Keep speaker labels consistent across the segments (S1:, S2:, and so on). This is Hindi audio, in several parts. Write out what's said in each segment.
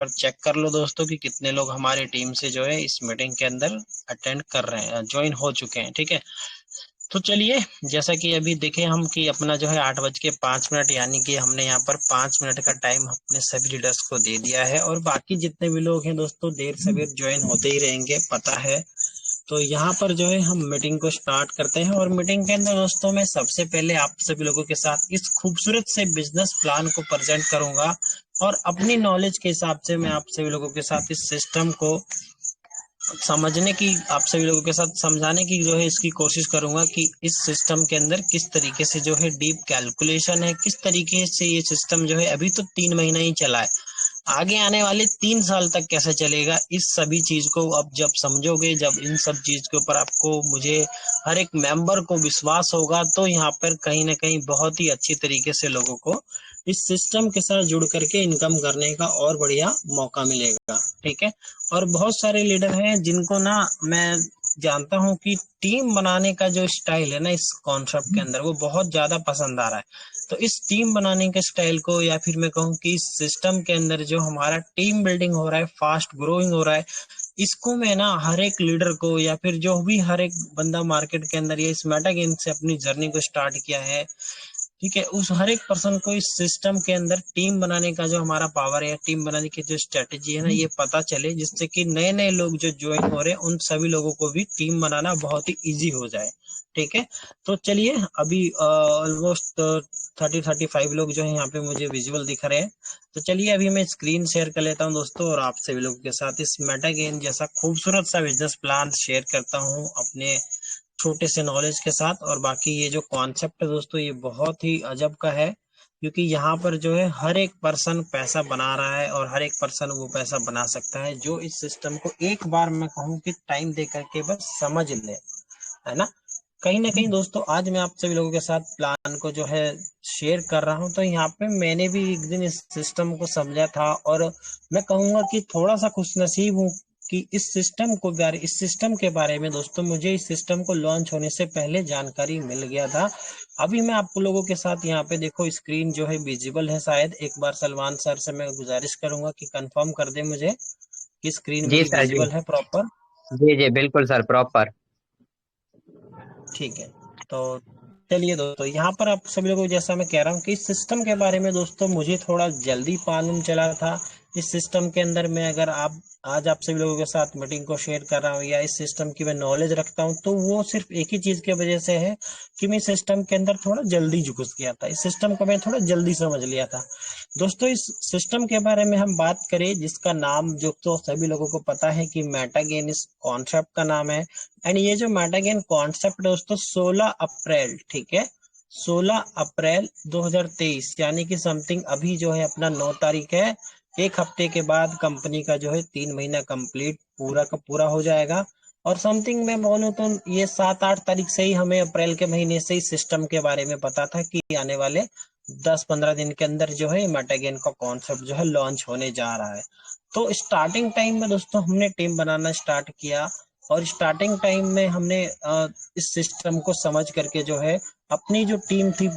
S1: पर चेक कर लो दोस्तों कि कितने लोग हमारी टीम से जो है इस मीटिंग के अंदर अटेंड कर रहे हैं, ज्वाइन हो चुके हैं। ठीक है, तो चलिए, जैसा कि अभी देखें हम कि अपना जो है 8:05 यानी कि हमने यहाँ पर 5 मिनट का टाइम अपने सभी लीडर्स को दे दिया है, और बाकी जितने भी लोग हैं दोस्तों देर सवेर ज्वाइन होते ही रहेंगे, पता है। तो यहाँ पर जो है हम मीटिंग को स्टार्ट करते हैं, और मीटिंग के अंदर दोस्तों मैं सबसे पहले आप सभी लोगों के साथ इस खूबसूरत से बिजनेस प्लान को प्रेजेंट करूंगा, और अपनी नॉलेज के हिसाब से मैं आप सभी लोगों के साथ इस सिस्टम को समझने की, आप सभी लोगों के साथ समझाने की जो है इसकी कोशिश करूंगा कि इस सिस्टम के अंदर किस तरीके से जो है डीप कैलकुलेशन है, किस तरीके से ये सिस्टम जो है अभी तो 3 महीना ही चला है, आगे आने वाले 3 साल तक कैसे चलेगा, इस सभी चीज को अब जब समझोगे, जब इन सब चीज के ऊपर आपको, मुझे हर एक मेंबर को विश्वास होगा, तो यहाँ पर कहीं ना कहीं बहुत ही अच्छी तरीके से लोगों को इस सिस्टम के साथ जुड़ करके इनकम करने का और बढ़िया मौका मिलेगा। ठीक है, और बहुत सारे लीडर हैं जिनको ना मैं जानता हूं कि टीम बनाने का जो स्टाइल है ना इस कॉन्सेप्ट के अंदर, वो बहुत ज्यादा पसंद आ रहा है। तो इस टीम बनाने के स्टाइल को, या फिर मैं कहूँ कि इस सिस्टम के अंदर जो हमारा टीम बिल्डिंग हो रहा है, फास्ट ग्रोइंग हो रहा है, इसको मैं ना हर एक लीडर को, या फिर जो भी हर एक बंदा मार्केट के अंदर ये इस मेटा गेम से अपनी जर्नी को स्टार्ट किया है, ठीक है, उस हर एक पर्सन को इस सिस्टम के अंदर टीम बनाने का जो हमारा पावर है, टीम बनाने की जो स्ट्रेटेजी है ना, ये पता चले, जिससे कि नए नए लोग जो ज्वाइन हो रहे हैं उन सभी लोगों को भी टीम बनाना बहुत ही इजी हो जाए। ठीक है, तो चलिए, अभी ऑलमोस्ट 35 लोग जो है यहाँ पे मुझे विजुअल दिख रहे हैं। तो चलिए अभी मैं स्क्रीन शेयर कर लेता हूँ दोस्तों, और आप सभी लोगों के साथ इस मेटा गेम जैसा खूबसूरत सा बिजनेस प्लान शेयर करता हूँ अपने छोटे से नॉलेज के साथ। और बाकी ये जो कॉन्सेप्ट है दोस्तों, ये बहुत ही अजब का है, क्योंकि यहाँ पर जो है हर एक पर्सन पैसा बना रहा है, और हर एक पर्सन वो पैसा बना सकता है जो इस सिस्टम को एक बार मैं कहूँ कि टाइम दे करके बस समझ ले, है ना। कहीं ना कहीं दोस्तों आज मैं आप सभी लोगों के साथ प्लान को जो है शेयर कर रहा हूं, तो यहाँ पे मैंने भी एक दिन इस सिस्टम को समझा था, और मैं कहूंगा कि थोड़ा सा खुशनसीब हूँ कि इस सिस्टम के बारे में दोस्तों मुझे इस सिस्टम को लॉन्च होने से पहले जानकारी मिल गया था। अभी मैं आप लोगों के साथ यहाँ पे देखो, स्क्रीन जो है विजिबल है शायद, एक बार सलमान सर से मैं गुजारिश करूंगा कि कंफर्म कर दे मुझे कि स्क्रीन
S2: जी
S1: मेरी
S2: सर जी।
S1: विजिबल है प्रॉपर।
S2: जी जी बिल्कुल सर, प्रॉपर।
S1: ठीक है, तो चलिए दोस्तों, यहाँ पर आप सभी लोगों को जैसा मैं कह रहा हूँ कि इस सिस्टम के बारे में दोस्तों मुझे थोड़ा जल्दी मालूम चला था। इस सिस्टम के अंदर मैं, अगर आप आज आप सभी लोगों के साथ मीटिंग को शेयर कर रहा हूँ, या इस सिस्टम की मैं नॉलेज रखता हूँ, तो वो सिर्फ एक ही चीज की वजह से है कि मैं सिस्टम के अंदर थोड़ा जल्दी घुस गया था, इस सिस्टम को मैं थोड़ा जल्दी समझ लिया था। दोस्तों इस सिस्टम के बारे में हम बात करें, जिसका नाम जो तो सभी लोगों को पता है कि मेटागेन इस कॉन्सेप्ट का नाम है। एंड ये जो मेटागेन कॉन्सेप्ट दोस्तों 16 अप्रैल, ठीक है, 16 अप्रैल 2023 यानी कि समथिंग अभी जो है अपना 9 तारीख है, एक हफ्ते के बाद कंपनी का जो है 3 महीना कंप्लीट पूरा का पूरा हो जाएगा। और समथिंग मैं बोलूँ तो ये 7-8 तारीख से ही हमें अप्रैल के महीने से ही सिस्टम के बारे में पता था कि आने वाले 10-15 दिन के अंदर जो है मेटागेन का कॉन्सेप्ट जो है लॉन्च होने जा रहा है। तो स्टार्टिंग टाइम में दोस्तों हमने टीम बनाना स्टार्ट किया, और स्टार्टिंग टाइम में हमने इस सिस्टम को समझ करके जो है अपनी जो टीम थी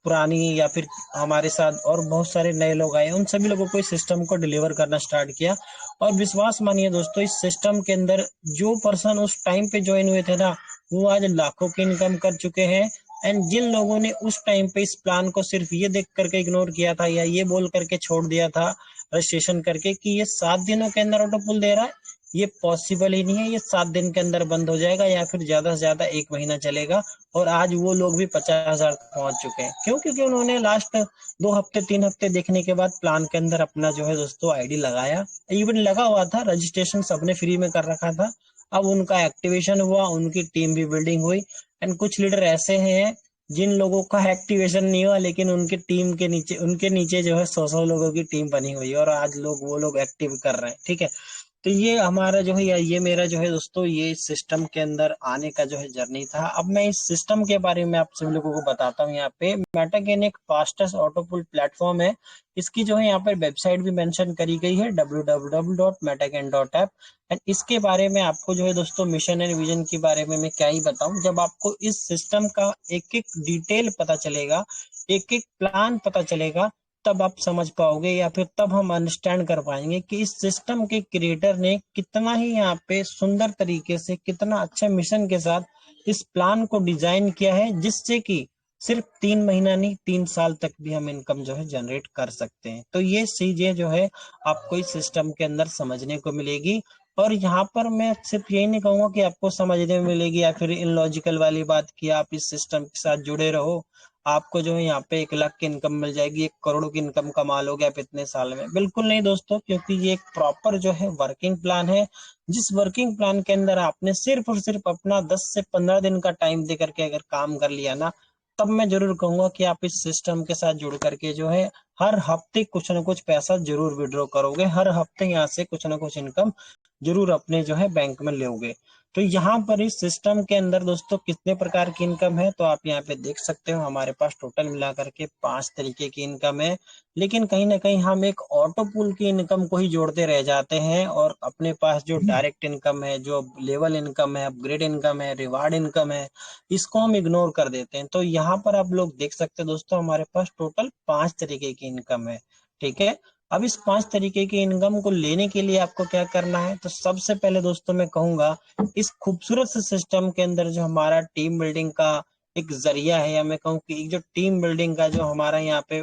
S1: पुरानी, या फिर हमारे साथ और बहुत सारे नए लोग आए, उन सभी लोगों को इस सिस्टम को डिलीवर करना स्टार्ट किया। और विश्वास मानिए दोस्तों, इस सिस्टम के अंदर जो पर्सन उस टाइम पे ज्वाइन हुए थे ना, वो आज लाखों की इनकम कर चुके हैं। एंड जिन लोगों ने उस टाइम पे इस प्लान को सिर्फ ये देख करके इग्नोर किया था, या ये बोल करके छोड़ दिया था रजिस्ट्रेशन करके कि ये 7 दिनों के अंदर ऑटो पुल दे रहा है, ये पॉसिबल ही नहीं है, ये 7 दिन के अंदर बंद हो जाएगा, या फिर ज्यादा से ज्यादा 1 महीना चलेगा। और आज वो लोग भी 50,000 पहुंच चुके हैं। क्यों? क्योंकि उन्होंने लास्ट 2 हफ्ते 3 हफ्ते देखने के बाद प्लान के अंदर अपना जो है दोस्तों आईडी लगाया, इवन लगा हुआ था, रजिस्ट्रेशन सबने फ्री में कर रखा था। अब उनका एक्टिवेशन हुआ, उनकी टीम भी बिल्डिंग हुई। एंड कुछ लीडर ऐसे हैं जिन लोगों का एक्टिवेशन नहीं हुआ, लेकिन उनके नीचे जो है 100 लोगों की टीम बनी हुई है, और आज वो लोग एक्टिव कर रहे हैं। ठीक है, तो ये हमारा जो है, या ये मेरा जो है दोस्तों, ये सिस्टम के अंदर आने का जो है जर्नी था। अब मैं इस सिस्टम के बारे में आप सभी लोगों को बताता हूँ। यहाँ पे मेटागेन एक फास्टेस्ट ऑटो पुल प्लेटफॉर्म है। इसकी जो है यहाँ पर वेबसाइट भी मेंशन करी गई है, www.metagen.app। एंड इसके बारे में आपको जो है दोस्तों मिशन एंड विजन के बारे में मैं क्या ही बताऊं, जब आपको इस सिस्टम का एक एक डिटेल पता चलेगा, एक एक प्लान पता चलेगा, तब आप समझ पाओगे, या फिर तब हम अंडरस्टैंड कर पाएंगे कि इस सिस्टम के क्रिएटर ने कितना ही यहाँ पे सुंदर तरीके से, कितना अच्छे मिशन के साथ इस प्लान को डिजाइन किया है, जिससे कि सिर्फ 3 महीना नहीं, 3 साल तक भी हम इनकम जो है जनरेट कर सकते हैं। तो ये चीजें जो है आपको इस सिस्टम के अंदर समझने को मिलेगी। और यहाँ पर मैं सिर्फ यही नहीं कहूंगा कि आपको समझने में मिलेगी या फिर इन लॉजिकल वाली बात की आप इस सिस्टम के साथ जुड़े रहो, आपको जो है यहाँ पे 1 लाख की इनकम मिल जाएगी, 1 करोड़ की इनकम कमा लोगे आप इतने साल में। बिल्कुल नहीं दोस्तों, क्योंकि ये एक प्रॉपर जो है वर्किंग प्लान है, जिस वर्किंग प्लान के अंदर आपने सिर्फ और सिर्फ अपना 10 से 15 दिन का टाइम दे करके अगर काम कर लिया ना, तब मैं जरूर कहूंगा कि आप इस सिस्टम के साथ जुड़ करके जो है हर हफ्ते कुछ ना कुछ पैसा जरूर विड्रॉ करोगे, हर हफ्ते यहाँ से कुछ ना कुछ इनकम जरूर अपने जो है बैंक में लोगे। तो यहाँ पर इस सिस्टम के अंदर दोस्तों कितने प्रकार की इनकम है, तो आप यहाँ पे देख सकते हो हमारे पास टोटल मिला करके 5 तरीके की इनकम है। लेकिन कहीं ना कहीं हम एक ऑटो पूल की इनकम को ही जोड़ते रह जाते हैं, और अपने पास जो डायरेक्ट इनकम है, जो लेवल इनकम है, अपग्रेड इनकम है, रिवार्ड इनकम है, इसको हम इग्नोर कर देते हैं। तो यहाँ पर आप लोग देख सकते हैं दोस्तों हमारे पास टोटल 5 तरीके की इनकम है। ठीक है, अब इस 5 तरीके की इनकम को लेने के लिए आपको क्या करना है, तो सबसे पहले दोस्तों मैं कहूंगा इस खूबसूरत से सिस्टम के अंदर जो हमारा टीम बिल्डिंग का एक जरिया है, या मैं कहूँ कि जो टीम बिल्डिंग का जो हमारा यहाँ पे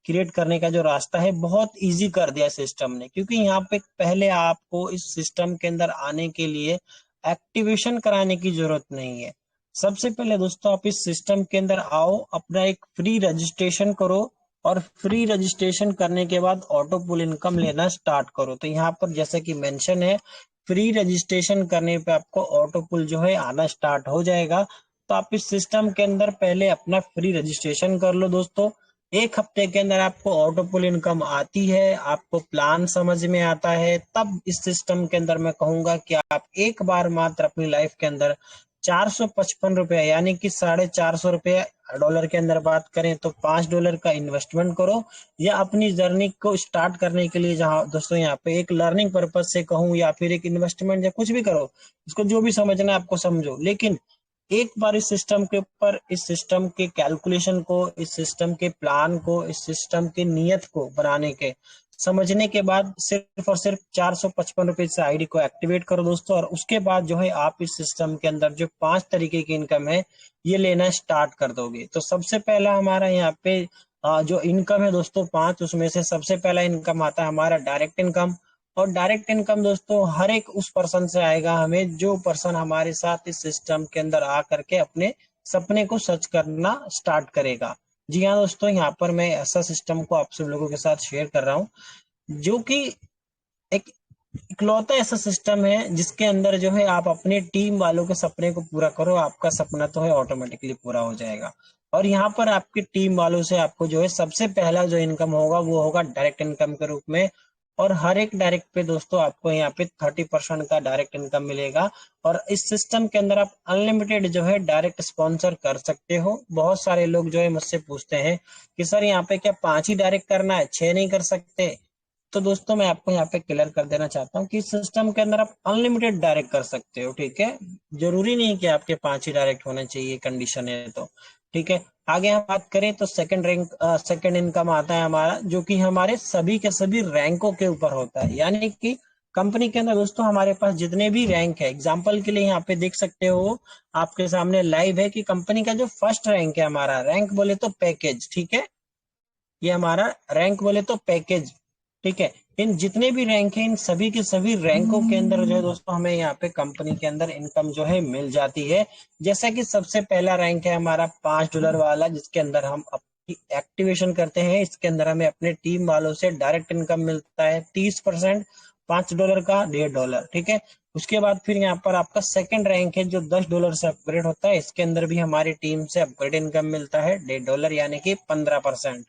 S1: क्रिएट करने का जो रास्ता है, बहुत इजी कर दिया सिस्टम ने। क्योंकि यहाँ पे पहले आपको इस सिस्टम के अंदर आने के लिए एक्टिवेशन कराने की जरूरत नहीं है। सबसे पहले दोस्तों आप इस सिस्टम के अंदर आओ, अपना एक फ्री रजिस्ट्रेशन करो, और फ्री रजिस्ट्रेशन करने के बाद ऑटो पुल इनकम लेना स्टार्ट करो। तो यहाँ पर जैसे कि मेंशन है, फ्री रजिस्ट्रेशन करने पे आपको ऑटो पुल जो है आना स्टार्ट हो जाएगा। तो आप इस सिस्टम के अंदर पहले अपना फ्री रजिस्ट्रेशन कर लो दोस्तों। 1 हफ्ते के अंदर आपको ऑटो पुल इनकम आती है, आपको प्लान समझ में आता है, तब इस सिस्टम के अंदर मैं कहूंगा कि आप एक बार मात्र अपनी लाइफ के अंदर 455 रुपया, यानी कि $450 डॉलर के अंदर बात करें तो $5 का इन्वेस्टमेंट करो, या अपनी जर्नी को स्टार्ट करने के लिए, जहां दोस्तों यहाँ पे एक लर्निंग पर्पज से कहूँ या फिर एक इन्वेस्टमेंट या कुछ भी करो, इसको जो भी समझना है आपको समझो। लेकिन एक बार इस सिस्टम के ऊपर, इस सिस्टम के कैलकुलेशन को, इस सिस्टम के प्लान को, इस सिस्टम की नीयत को बनाने के समझने के बाद सिर्फ और सिर्फ ₹455 से आईडी को एक्टिवेट करो दोस्तों। और उसके बाद जो है आप इस सिस्टम के अंदर जो 5 तरीके की इनकम है ये लेना स्टार्ट कर दोगे। तो सबसे पहला हमारा यहाँ पे जो इनकम है दोस्तों 5, उसमें से सबसे पहला इनकम आता है हमारा डायरेक्ट इनकम। और डायरेक्ट इनकम दोस्तों हर एक उस पर्सन से आएगा हमें, जो पर्सन हमारे साथ इस सिस्टम के अंदर आ करके अपने सपने को सच करना स्टार्ट करेगा। जी हाँ दोस्तों, यहाँ पर मैं ऐसा सिस्टम को आप सब लोगों के साथ शेयर कर रहा हूँ, जो कि एक इकलौता ऐसा सिस्टम है जिसके अंदर जो है आप अपने टीम वालों के सपने को पूरा करो, आपका सपना तो है ऑटोमेटिकली पूरा हो जाएगा। और यहाँ पर आपकी टीम वालों से आपको जो है सबसे पहला जो इनकम होगा वो होगा डायरेक्ट इनकम के रूप में। और हर एक डायरेक्ट पे दोस्तों आपको यहाँ पे 30% का डायरेक्ट इनकम मिलेगा। और इस सिस्टम के अंदर आप अनलिमिटेड जो है डायरेक्ट स्पॉन्सर कर सकते हो। बहुत सारे लोग जो है मुझसे पूछते हैं कि सर यहाँ पे क्या 5 ही डायरेक्ट करना है, 6 नहीं कर सकते? तो दोस्तों मैं आपको यहाँ पे क्लियर कर देना चाहता हूँ कि इस सिस्टम के अंदर आप अनलिमिटेड डायरेक्ट कर सकते हो। ठीक है, जरूरी नहीं कि आपके 5 ही डायरेक्ट होने चाहिए, कंडीशन है तो। ठीक है, आगे हम बात करें तो सेकंड इनकम आता है हमारा, जो कि हमारे सभी के सभी रैंकों के ऊपर होता है। यानी कि कंपनी के अंदर दोस्तों हमारे पास जितने भी रैंक है, एग्जाम्पल के लिए यहाँ पे देख सकते हो आपके सामने लाइव है कि कंपनी का जो फर्स्ट रैंक है, हमारा रैंक बोले तो पैकेज, ठीक है, ये हमारा रैंक बोले तो पैकेज। ठीक है, इन जितने भी रैंक है इन सभी के सभी रैंकों के अंदर जो है दोस्तों हमें यहाँ पे कंपनी के अंदर इनकम जो है मिल जाती है। जैसा कि सबसे पहला रैंक है हमारा $5 वाला, जिसके अंदर हम अपनी एक्टिवेशन करते हैं। इसके अंदर हमें अपने टीम वालों से डायरेक्ट इनकम मिलता है 30%, $5 का $1.5। ठीक है, उसके बाद फिर यहाँ पर आपका सेकंड रैंक है जो $10 से अपग्रेड होता है। इसके अंदर भी हमारी टीम से अपग्रेड इनकम मिलता है $1.5, यानी कि 15%।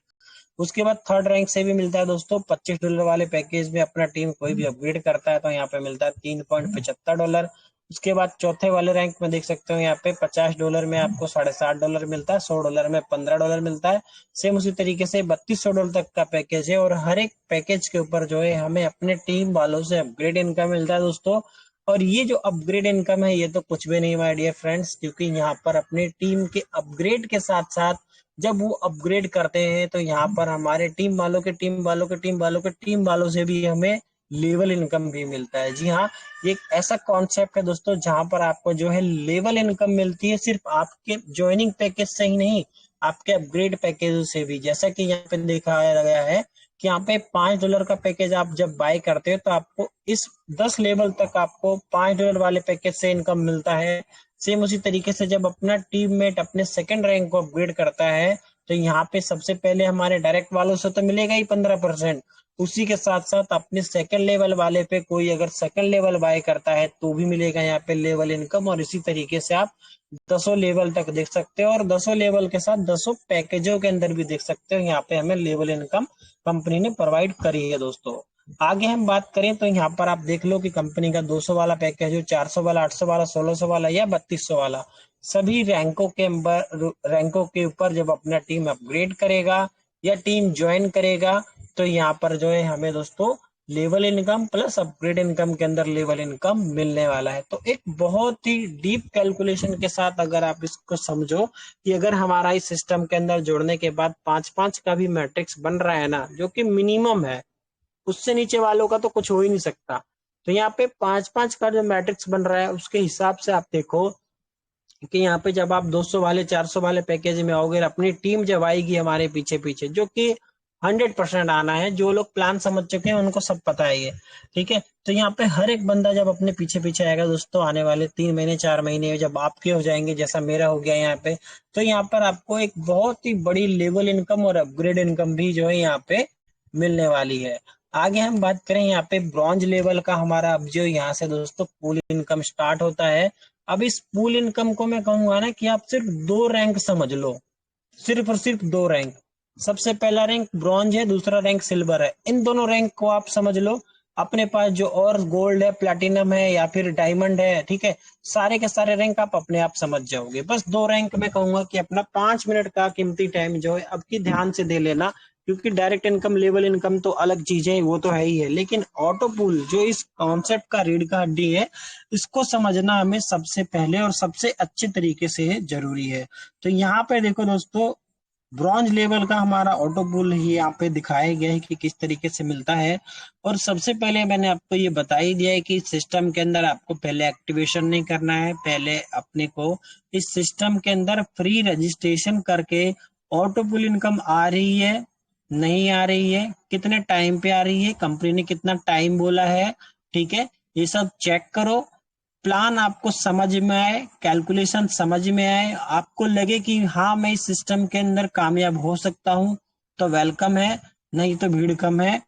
S1: उसके बाद थर्ड रैंक से भी मिलता है दोस्तों $25 वाले पैकेज में, अपना टीम कोई भी अपग्रेड करता है तो यहाँ पे मिलता है $3.75। उसके बाद चौथे वाले रैंक में देख सकते हो यहाँ पे $50 में आपको $7.5 मिलता है, $100 में $15 मिलता है। सेम उसी तरीके से $3200 तक का पैकेज है, और हर एक पैकेज के ऊपर जो है हमें अपने टीम वालों से अपग्रेड इनकम मिलता है दोस्तों। और ये जो अपग्रेड इनकम है ये तो कुछ भी नहीं माय डियर फ्रेंड्स, क्योंकि यहाँ पर अपने टीम के अपग्रेड के साथ साथ जब वो अपग्रेड करते हैं तो यहाँ पर हमारे टीम वालों के टीम वालों के टीम वालों के टीम वालों से भी हमें लेवल इनकम भी मिलता है। जी हाँ, ये एक ऐसा कॉन्सेप्ट है दोस्तों जहां पर आपको जो है लेवल इनकम मिलती है, सिर्फ आपके ज्वाइनिंग पैकेज से ही नहीं, आपके अपग्रेड पैकेज से भी। जैसा कि यहाँ पे देखा गया है कि यहाँ पे $5 का पैकेज आप जब बाय करते हो तो आपको इस 10 लेवल तक आपको $5 वाले पैकेज से इनकम मिलता है। सेम उसी तरीके से जब अपना टीममेट अपने सेकंड रैंक को अपग्रेड करता है तो यहाँ पे सबसे पहले हमारे डायरेक्ट वालों से तो मिलेगा ही 15%। उसी के साथ साथ अपने सेकंड लेवल वाले पे कोई अगर सेकंड लेवल बाय करता है तो भी मिलेगा यहाँ पे लेवल इनकम। और इसी तरीके से आप 10 लेवल तक देख सकते हो, और 10 लेवल के साथ 10 पैकेजों के अंदर भी देख सकते हो। यहाँ पे हमें लेवल इनकम कंपनी ने प्रोवाइड करी है दोस्तों। आगे हम बात करें तो यहाँ पर आप देख लो कि कंपनी का 200 वाला पैकेज हो, 400 वाला, 800 वाला, 1600 वाला या 3200 वाला, सभी रैंकों के ऊपर जब अपना टीम अपग्रेड करेगा या टीम ज्वाइन करेगा तो यहाँ पर जो है हमें दोस्तों level income plus upgrade income के अंदर लेवल इनकम मिलने वाला है। तो एक बहुत ही डीप कैलकुलेशन के साथ अगर आप इसको समझो कि अगर हमारा इस सिस्टम के अंदर जोड़ने के बाद 5-5 का भी मैट्रिक्स बन रहा है ना, जो कि मिनिमम है, उससे नीचे वालों का तो कुछ हो ही नहीं सकता। तो यहाँ पे 5-5 का जो मैट्रिक्स बन रहा है उसके हिसाब से आप देखो कि यहाँ पे जब आप 200 वाले 400 वाले पैकेज में आओगे, अपनी टीम जब आएगी हमारे पीछे पीछे, जो कि 100% आना है, जो लोग प्लान समझ चुके हैं उनको सब पता है ये, ठीक है। तो यहाँ पे हर एक बंदा जब अपने पीछे पीछे आएगा दोस्तों, आने वाले 3 महीने 4 महीने जब आपके हो जाएंगे जैसा मेरा हो गया यहाँ पे, तो यहाँ पर आपको एक बहुत ही बड़ी लेवल इनकम और अपग्रेड इनकम भी जो है यहाँ पे मिलने वाली है। आगे हम बात करें यहाँ पे ब्रॉन्ज लेवल का, हमारा अब जो यहाँ से दोस्तों पूल इनकम स्टार्ट होता है। अब इस पूल इनकम को मैं कहूंगा ना कि आप सिर्फ 2 रैंक समझ लो, सिर्फ और सिर्फ 2 रैंक। सबसे पहला रैंक ब्रॉन्ज है, दूसरा रैंक सिल्वर है। इन दोनों रैंक को आप समझ लो। अपने पास जो और गोल्ड है, प्लैटिनम है या फिर डायमंड है, ठीक है, सारे के सारे रैंक आप अपने आप समझ जाओगे। बस 2 रैंक में कहूंगा कि अपना 5 मिनट का कीमती टाइम जो है अब की ध्यान से दे लेना, क्योंकि डायरेक्ट इनकम लेवल इनकम तो अलग चीज है, वो तो है ही है, लेकिन ऑटो पूल जो इस कॉन्सेप्ट का रीढ़ का हड्डी है, इसको समझना हमें सबसे पहले और सबसे अच्छे तरीके से जरूरी है। तो यहाँ पे देखो दोस्तों, ब्रॉन्ज लेवल का हमारा ऑटो पुल ही यहाँ पे दिखाया गया है कि किस तरीके से मिलता है। और सबसे पहले मैंने आपको ये बता ही दिया है कि सिस्टम के अंदर आपको पहले एक्टिवेशन नहीं करना है, पहले अपने को इस सिस्टम के अंदर फ्री रजिस्ट्रेशन करके ऑटो पुल इनकम आ रही है नहीं आ रही है, कितने टाइम पे आ रही है, कंपनी ने कितना टाइम बोला है, ठीक है, ये सब चेक करो। प्लान आपको समझ में आए, कैलकुलेशन समझ में आए, आपको लगे कि हाँ मैं इस सिस्टम के अंदर कामयाब हो सकता हूँ, तो वेलकम है, नहीं तो भीड़ कम है,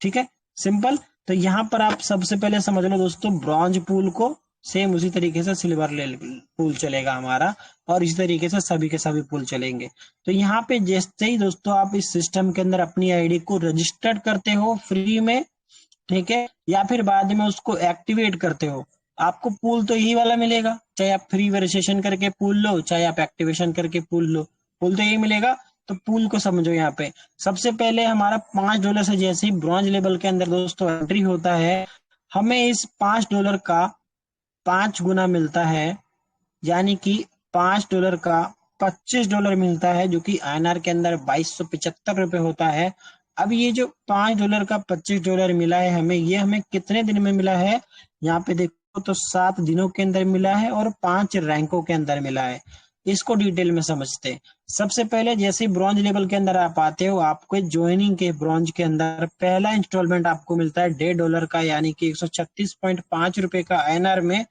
S1: ठीक है, सिंपल। तो यहाँ पर आप सबसे पहले समझ लो दोस्तों ब्रॉन्ज पूल को, सेम उसी तरीके से सिल्वर पूल चलेगा हमारा, और इसी तरीके से सभी के सभी पूल चलेंगे। तो यहाँ पे जैसे ही दोस्तों आप इस सिस्टम के अंदर अपनी आईडी को रजिस्टर्ड करते हो फ्री में, ठीक है, या फिर बाद में उसको एक्टिवेट करते हो, आपको पूल तो यही वाला मिलेगा। चाहे आप फ्री रजिस्ट्रेशन करके पूल लो, चाहे आप एक्टिवेशन करके पूल लो, पूल तो यही मिलेगा। तो पूल को समझो यहाँ पे, सबसे पहले हमारा $5 से जैसे ही ब्रॉन्ज लेवल के अंदर दोस्तों एंट्री होता है, हमें इस $5 का 5 गुना मिलता है, यानी कि $5 का $25 मिलता है, जो कि INR के अंदर 2275 रुपए होता है। अब ये जो $5 का $25 मिला है हमें, ये हमें कितने दिन में मिला है, यहाँ पे देखो तो 7 दिनों के अंदर मिला है और 5 रैंकों के अंदर मिला है। इसको डिटेल में समझते हैं। सबसे पहले जैसे ब्रॉन्ज लेवल के अंदर आप आते हो, आपको ज्वाइनिंग के ब्रॉन्ज के अंदर पहला इंस्टॉलमेंट आपको मिलता है $1.5 का, यानी कि 136.5 रुपए का INR में,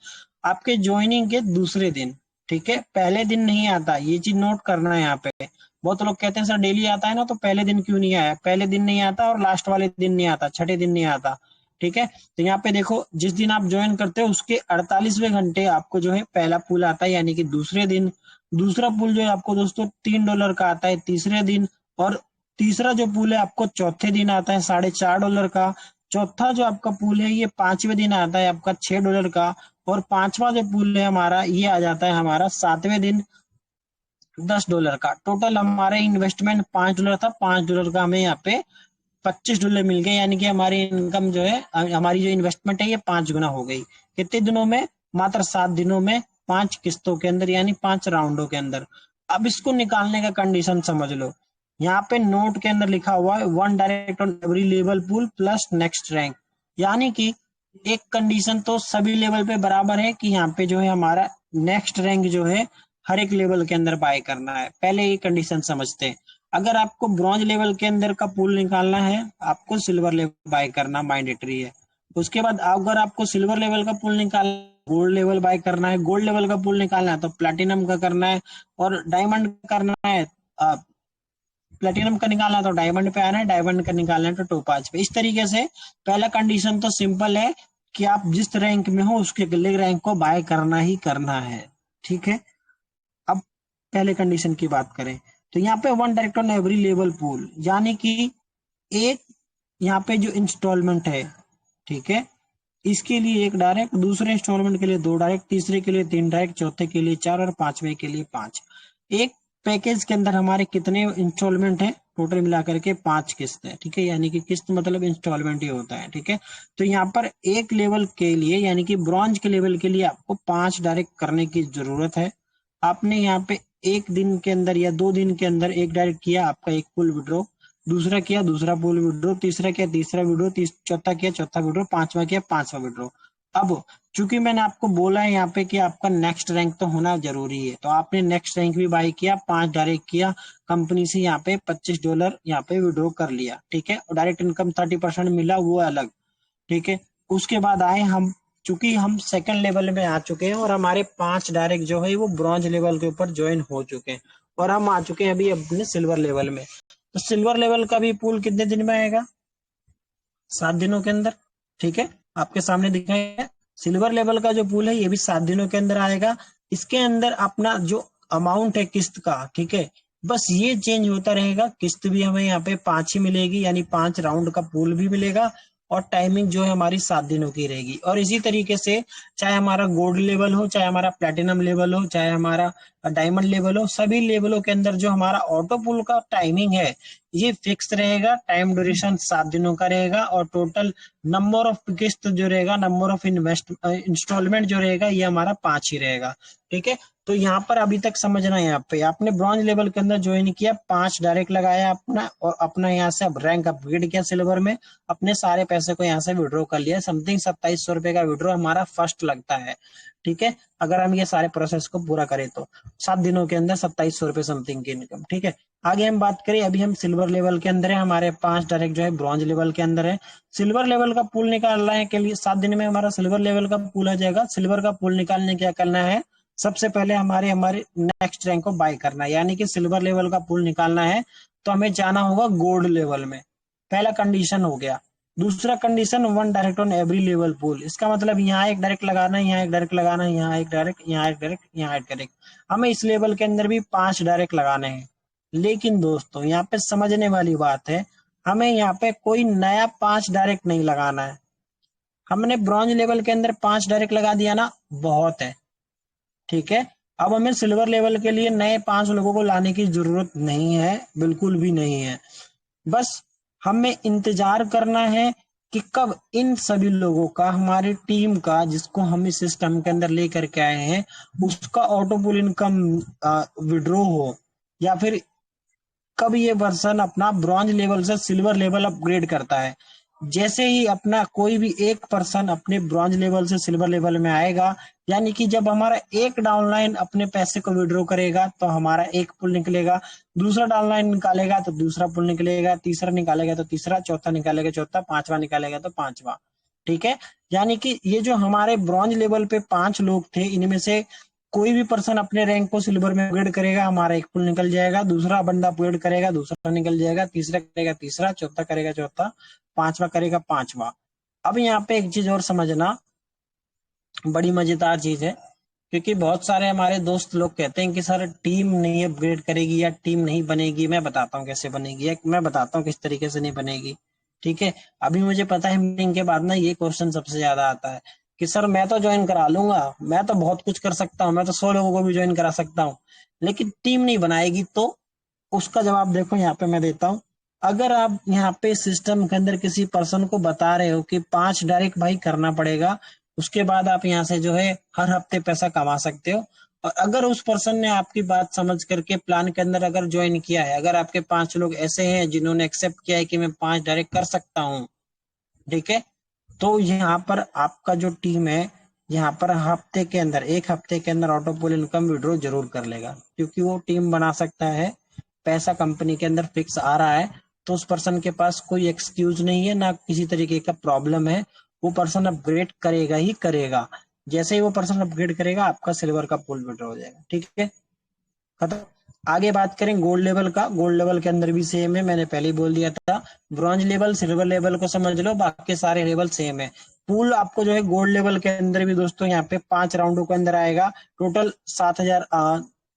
S1: आपके ज्वाइनिंग के दूसरे दिन, ठीक है, पहले दिन नहीं आता, ये चीज नोट करना है यहाँ पे। बहुत लोग कहते हैं सर डेली आता है ना, तो पहले दिन क्यों नहीं आया? पहले दिन नहीं आता और लास्ट वाले दिन नहीं आता, छठे दिन नहीं आता, ठीक है। तो यहाँ पे देखो, जिस दिन आप ज्वाइन करते हो उसके 48वें घंटे आपको जो है पहला पूल आता है, यानी कि दूसरे दिन। दूसरा पूल जो है आपको दोस्तों $3 का आता है तीसरे दिन। और तीसरा जो पूल है आपको चौथे दिन आता है $4.5 का। चौथा जो आपका पूल है ये 5वें दिन आता है आपका $6 का। और पांचवा जो पूल है हमारा, ये आ जाता है हमारा 7वें दिन $10 का। टोटल हमारा इन्वेस्टमेंट $5 था, $5 का हमें यहाँ पे $25 मिल गए, यानी कि हमारी इनकम जो है, हमारी जो इन्वेस्टमेंट है ये 5 गुना हो गई। कितने दिनों में? मात्र 7 दिनों में, 5 किस्तों के अंदर, यानी 5 राउंडों के अंदर। अब इसको निकालने का कंडीशन समझ लो। यहाँ पे नोट के अंदर लिखा हुआ है 1 direct on every level pool plus next rank, यानी कि एक कंडीशन तो सभी लेवल पे बराबर है कि यहाँ पे जो है हमारा नेक्स्ट रैंक जो है हर एक लेवल के अंदर बाय करना है। पहले ये कंडीशन समझते हैं। अगर आपको ब्रॉन्ज लेवल के अंदर का पूल निकालना है, आपको सिल्वर लेवल बाय करना मैंडेटरी है। उसके बाद अगर आपको सिल्वर लेवल का पूल निकालना, गोल्ड लेवल बाय करना है, गोल्ड लेवल का पूल निकालना है तो प्लेटिनम का करना है, और डायमंड करना है, प्लेटिनम का निकालना है तो डायमंड पे आना है, डायमंड का निकालना है तो टोपाज पे। इस तरीके से पहला कंडीशन तो सिंपल है कि आप जिस रैंक में हो उसके अगले रैंक को बाय करना ही करना है। ठीक है। अब पहले कंडीशन की बात करें तो यहाँ पे 1 direct on every level pool, यानी कि एक यहाँ पे जो इंस्टॉलमेंट है, ठीक है, इसके लिए एक डायरेक्ट, दूसरे इंस्टॉलमेंट के लिए 2 डायरेक्ट, तीसरे के लिए 3 डायरेक्ट, चौथे के लिए 4 और पांचवे के लिए 5। एक पैकेज के अंदर हमारे कितने इंस्टॉलमेंट है, टोटल मिलाकर के 5 किस्त है। ठीक है, यानी कि किस्त मतलब इंस्टॉलमेंट ही होता है। ठीक है, तो यहाँ पर एक लेवल के लिए यानी कि ब्रॉन्ज के लेवल के लिए आपको 5 डायरेक्ट करने की जरूरत है। आपने यहाँ पे एक दिन के अंदर या 2 दिन के अंदर एक डायरेक्ट किया, आपका एक पुल विड्रॉ, दूसरा किया दूसरा पुल विड्रॉ, तीसरा किया तीसरा विड्रॉ, चौथा किया चौथा विड्रॉ, पांचवा किया पांचवा विड्रॉ। अब चूंकि मैंने आपको बोला है यहाँ पे कि आपका नेक्स्ट रैंक तो होना जरूरी है, तो आपने नेक्स्ट रैंक भी बाय किया, 5 डायरेक्ट किया, कंपनी से यहाँ पे $25 यहाँ पे विड्रॉ कर लिया। ठीक है, डायरेक्ट इनकम 30% मिला, वो अलग। ठीक है, उसके बाद आए हम, चूंकि हम सेकंड लेवल में आ चुके हैं और हमारे 5 डायरेक्ट जो है वो ब्रॉन्ज लेवल के ऊपर ज्वाइन हो चुके हैं, और हम आ चुके हैं अभी अपने सिल्वर लेवल में। तो सिल्वर लेवल का भी पूल कितने दिन में आएगा? 7 दिनों के अंदर। ठीक है, आपके सामने दिखाया सिल्वर लेवल का जो पूल है ये भी 7 दिनों के अंदर आएगा। इसके अंदर अपना जो अमाउंट है किस्त का, ठीक है, बस ये चेंज होता रहेगा। किस्त भी हमें यहाँ पे 5 ही मिलेगी, यानी 5 राउंड का पूल भी मिलेगा, और टाइमिंग जो है हमारी 7 दिनों की रहेगी। और इसी तरीके से चाहे हमारा गोल्ड लेवल हो, चाहे हमारा प्लेटिनम लेवल हो, चाहे हमारा डायमंड लेवल हो, सभी लेवलों के अंदर जो हमारा ऑटो पुल का टाइमिंग है ये फिक्स रहेगा। टाइम ड्यूरेशन 7 दिनों का रहेगा, और टोटल नंबर ऑफ किस्त जो रहेगा, नंबर ऑफ इंस्टॉलमेंट जो रहेगा, ये हमारा 5 ही रहेगा। ठीक है, तो यहाँ पर अभी तक समझना है, यहाँ पे आपने ब्रॉन्ज लेवल के अंदर ज्वाइन किया, 5 डायरेक्ट लगाया अपना, और अपना यहाँ से अब रैंक अपग्रेड किया सिल्वर में, अपने सारे पैसे को यहाँ से विड्रॉ कर लिया। समथिंग 2700 रुपए का विड्रॉ हमारा फर्स्ट लगता है। ठीक है, अगर हम ये सारे प्रोसेस को पूरा करें तो 7 दिनों के अंदर 2700 रुपए समथिंग की इनकम। ठीक है, आगे हम बात करें, अभी हम सिल्वर लेवल के अंदर है, हमारे 5 डायरेक्ट जो है ब्रॉन्ज लेवल के अंदर है। सिल्वर लेवल का पूल निकालना है के लिए 7 दिन में हमारा सिल्वर लेवल का पूल आ जाएगा। सिल्वर का पूल निकालने क्या करना है, सबसे पहले हमारे हमारे नेक्स्ट रैंक को बाय करना है, यानी कि सिल्वर लेवल का पूल निकालना है तो हमें जाना होगा गोल्ड लेवल में। पहला कंडीशन हो गया। दूसरा condition 1 direct on every level pool, इसका मतलब यहाँ एक डायरेक्ट लगाना है, यहाँ एक डायरेक्ट लगाना है, यहाँ एक डायरेक्ट, यहाँ एक डायरेक्ट, यहाँ एक डायरेक्ट। हमें इस लेवल के अंदर भी 5 डायरेक्ट लगाने हैं। लेकिन दोस्तों यहाँ पे समझने वाली बात है, हमें यहाँ पे कोई नया 5 डायरेक्ट नहीं लगाना है। हमने ब्रॉन्ज लेवल के अंदर 5 डायरेक्ट लगा दिया ना, बहुत है। ठीक है, अब हमें सिल्वर लेवल के लिए नए 5 लोगों को लाने की जरूरत नहीं है, बिल्कुल भी नहीं है। बस हमें इंतजार करना है कि कब इन सभी लोगों का, हमारी टीम का, जिसको हम इस सिस्टम के अंदर लेकर के आए हैं, उसका ऑटो पुल इनकम विड्रॉ हो, या फिर कब ये पर्सन अपना ब्रॉन्ज लेवल से सिल्वर लेवल अपग्रेड करता है। जैसे ही अपना कोई भी एक पर्सन अपने ब्रॉन्ज लेवल से सिल्वर लेवल में आएगा, यानी कि जब हमारा एक डाउनलाइन अपने पैसे को विड्रॉ करेगा तो हमारा एक पुल निकलेगा, दूसरा डाउनलाइन निकालेगा तो दूसरा पुल निकलेगा, तीसरा निकालेगा तो तीसरा, चौथा निकालेगा चौथा, पांचवा निकालेगा तो पांचवा। ठीक है, यानी कि ये जो हमारे ब्रॉन्ज लेवल पे 5 लोग थे, इनमें से कोई भी पर्सन अपने रैंक को सिल्वर में अपग्रेड करेगा, हमारा एक पुल निकल जाएगा, दूसरा बंदा अपग्रेड करेगा, दूसरा निकल जाएगा, तीसरा करेगा तीसरा, चौथा करेगा चौथा, पांचवा करेगा पांचवा। अब यहाँ पे एक चीज और समझना, बड़ी मजेदार चीज है, क्योंकि बहुत सारे हमारे दोस्त लोग कहते हैं कि सर टीम नहीं अपग्रेड करेगी या टीम नहीं बनेगी। मैं बताता हूँ कैसे बनेगी, या मैं बताता हूँ किस तरीके से नहीं बनेगी। ठीक है, अभी मुझे पता है मीटिंग के बाद ना ये क्वेश्चन सबसे ज्यादा आता है कि सर मैं तो ज्वाइन करा लूंगा, मैं तो बहुत कुछ कर सकता हूँ, मैं तो 100 लोगों को भी ज्वाइन करा सकता हूँ, लेकिन टीम नहीं बनाएगी तो। उसका जवाब देखो यहाँ पे मैं देता हूँ। अगर आप यहाँ पे सिस्टम के अंदर किसी पर्सन को बता रहे हो कि 5 डायरेक्ट भाई करना पड़ेगा, उसके बाद आप यहाँ से जो है हर हफ्ते पैसा कमा सकते हो, और अगर उस पर्सन ने आपकी बात समझ करके प्लान के अंदर अगर ज्वाइन किया है, अगर आपके 5 लोग ऐसे हैं जिन्होंने एक्सेप्ट किया है कि मैं 5 डायरेक्ट कर सकता हूँ, ठीक है, तो यहाँ पर आपका जो टीम है, यहाँ पर हफ्ते के अंदर, 1 हफ्ते के अंदर ऑटोपोल इनकम विड्रॉ जरूर कर लेगा, क्योंकि वो टीम बना सकता है, पैसा कंपनी के अंदर फिक्स आ रहा है, तो उस पर्सन के पास कोई एक्सक्यूज नहीं है, ना किसी तरीके का प्रॉब्लम है, वो पर्सन अपग्रेड करेगा ही करेगा। जैसे ही वो पर्सन अपग्रेड करेगा, आपका सिल्वर का पूल विड्रॉ हो जाएगा, ठीक है, खत्म। आगे बात करें गोल्ड लेवल का, गोल्ड लेवल के अंदर भी सेम है, मैंने पहले ही बोल दिया था। ब्रॉन्ज लेवल, सिल्वर लेवल को समझ लो, बाकी सारे लेवल सेम है। पूल आपको जो है गोल्ड लेवल के अंदर भी दोस्तों यहाँ पे 5 राउंडों के अंदर आएगा, टोटल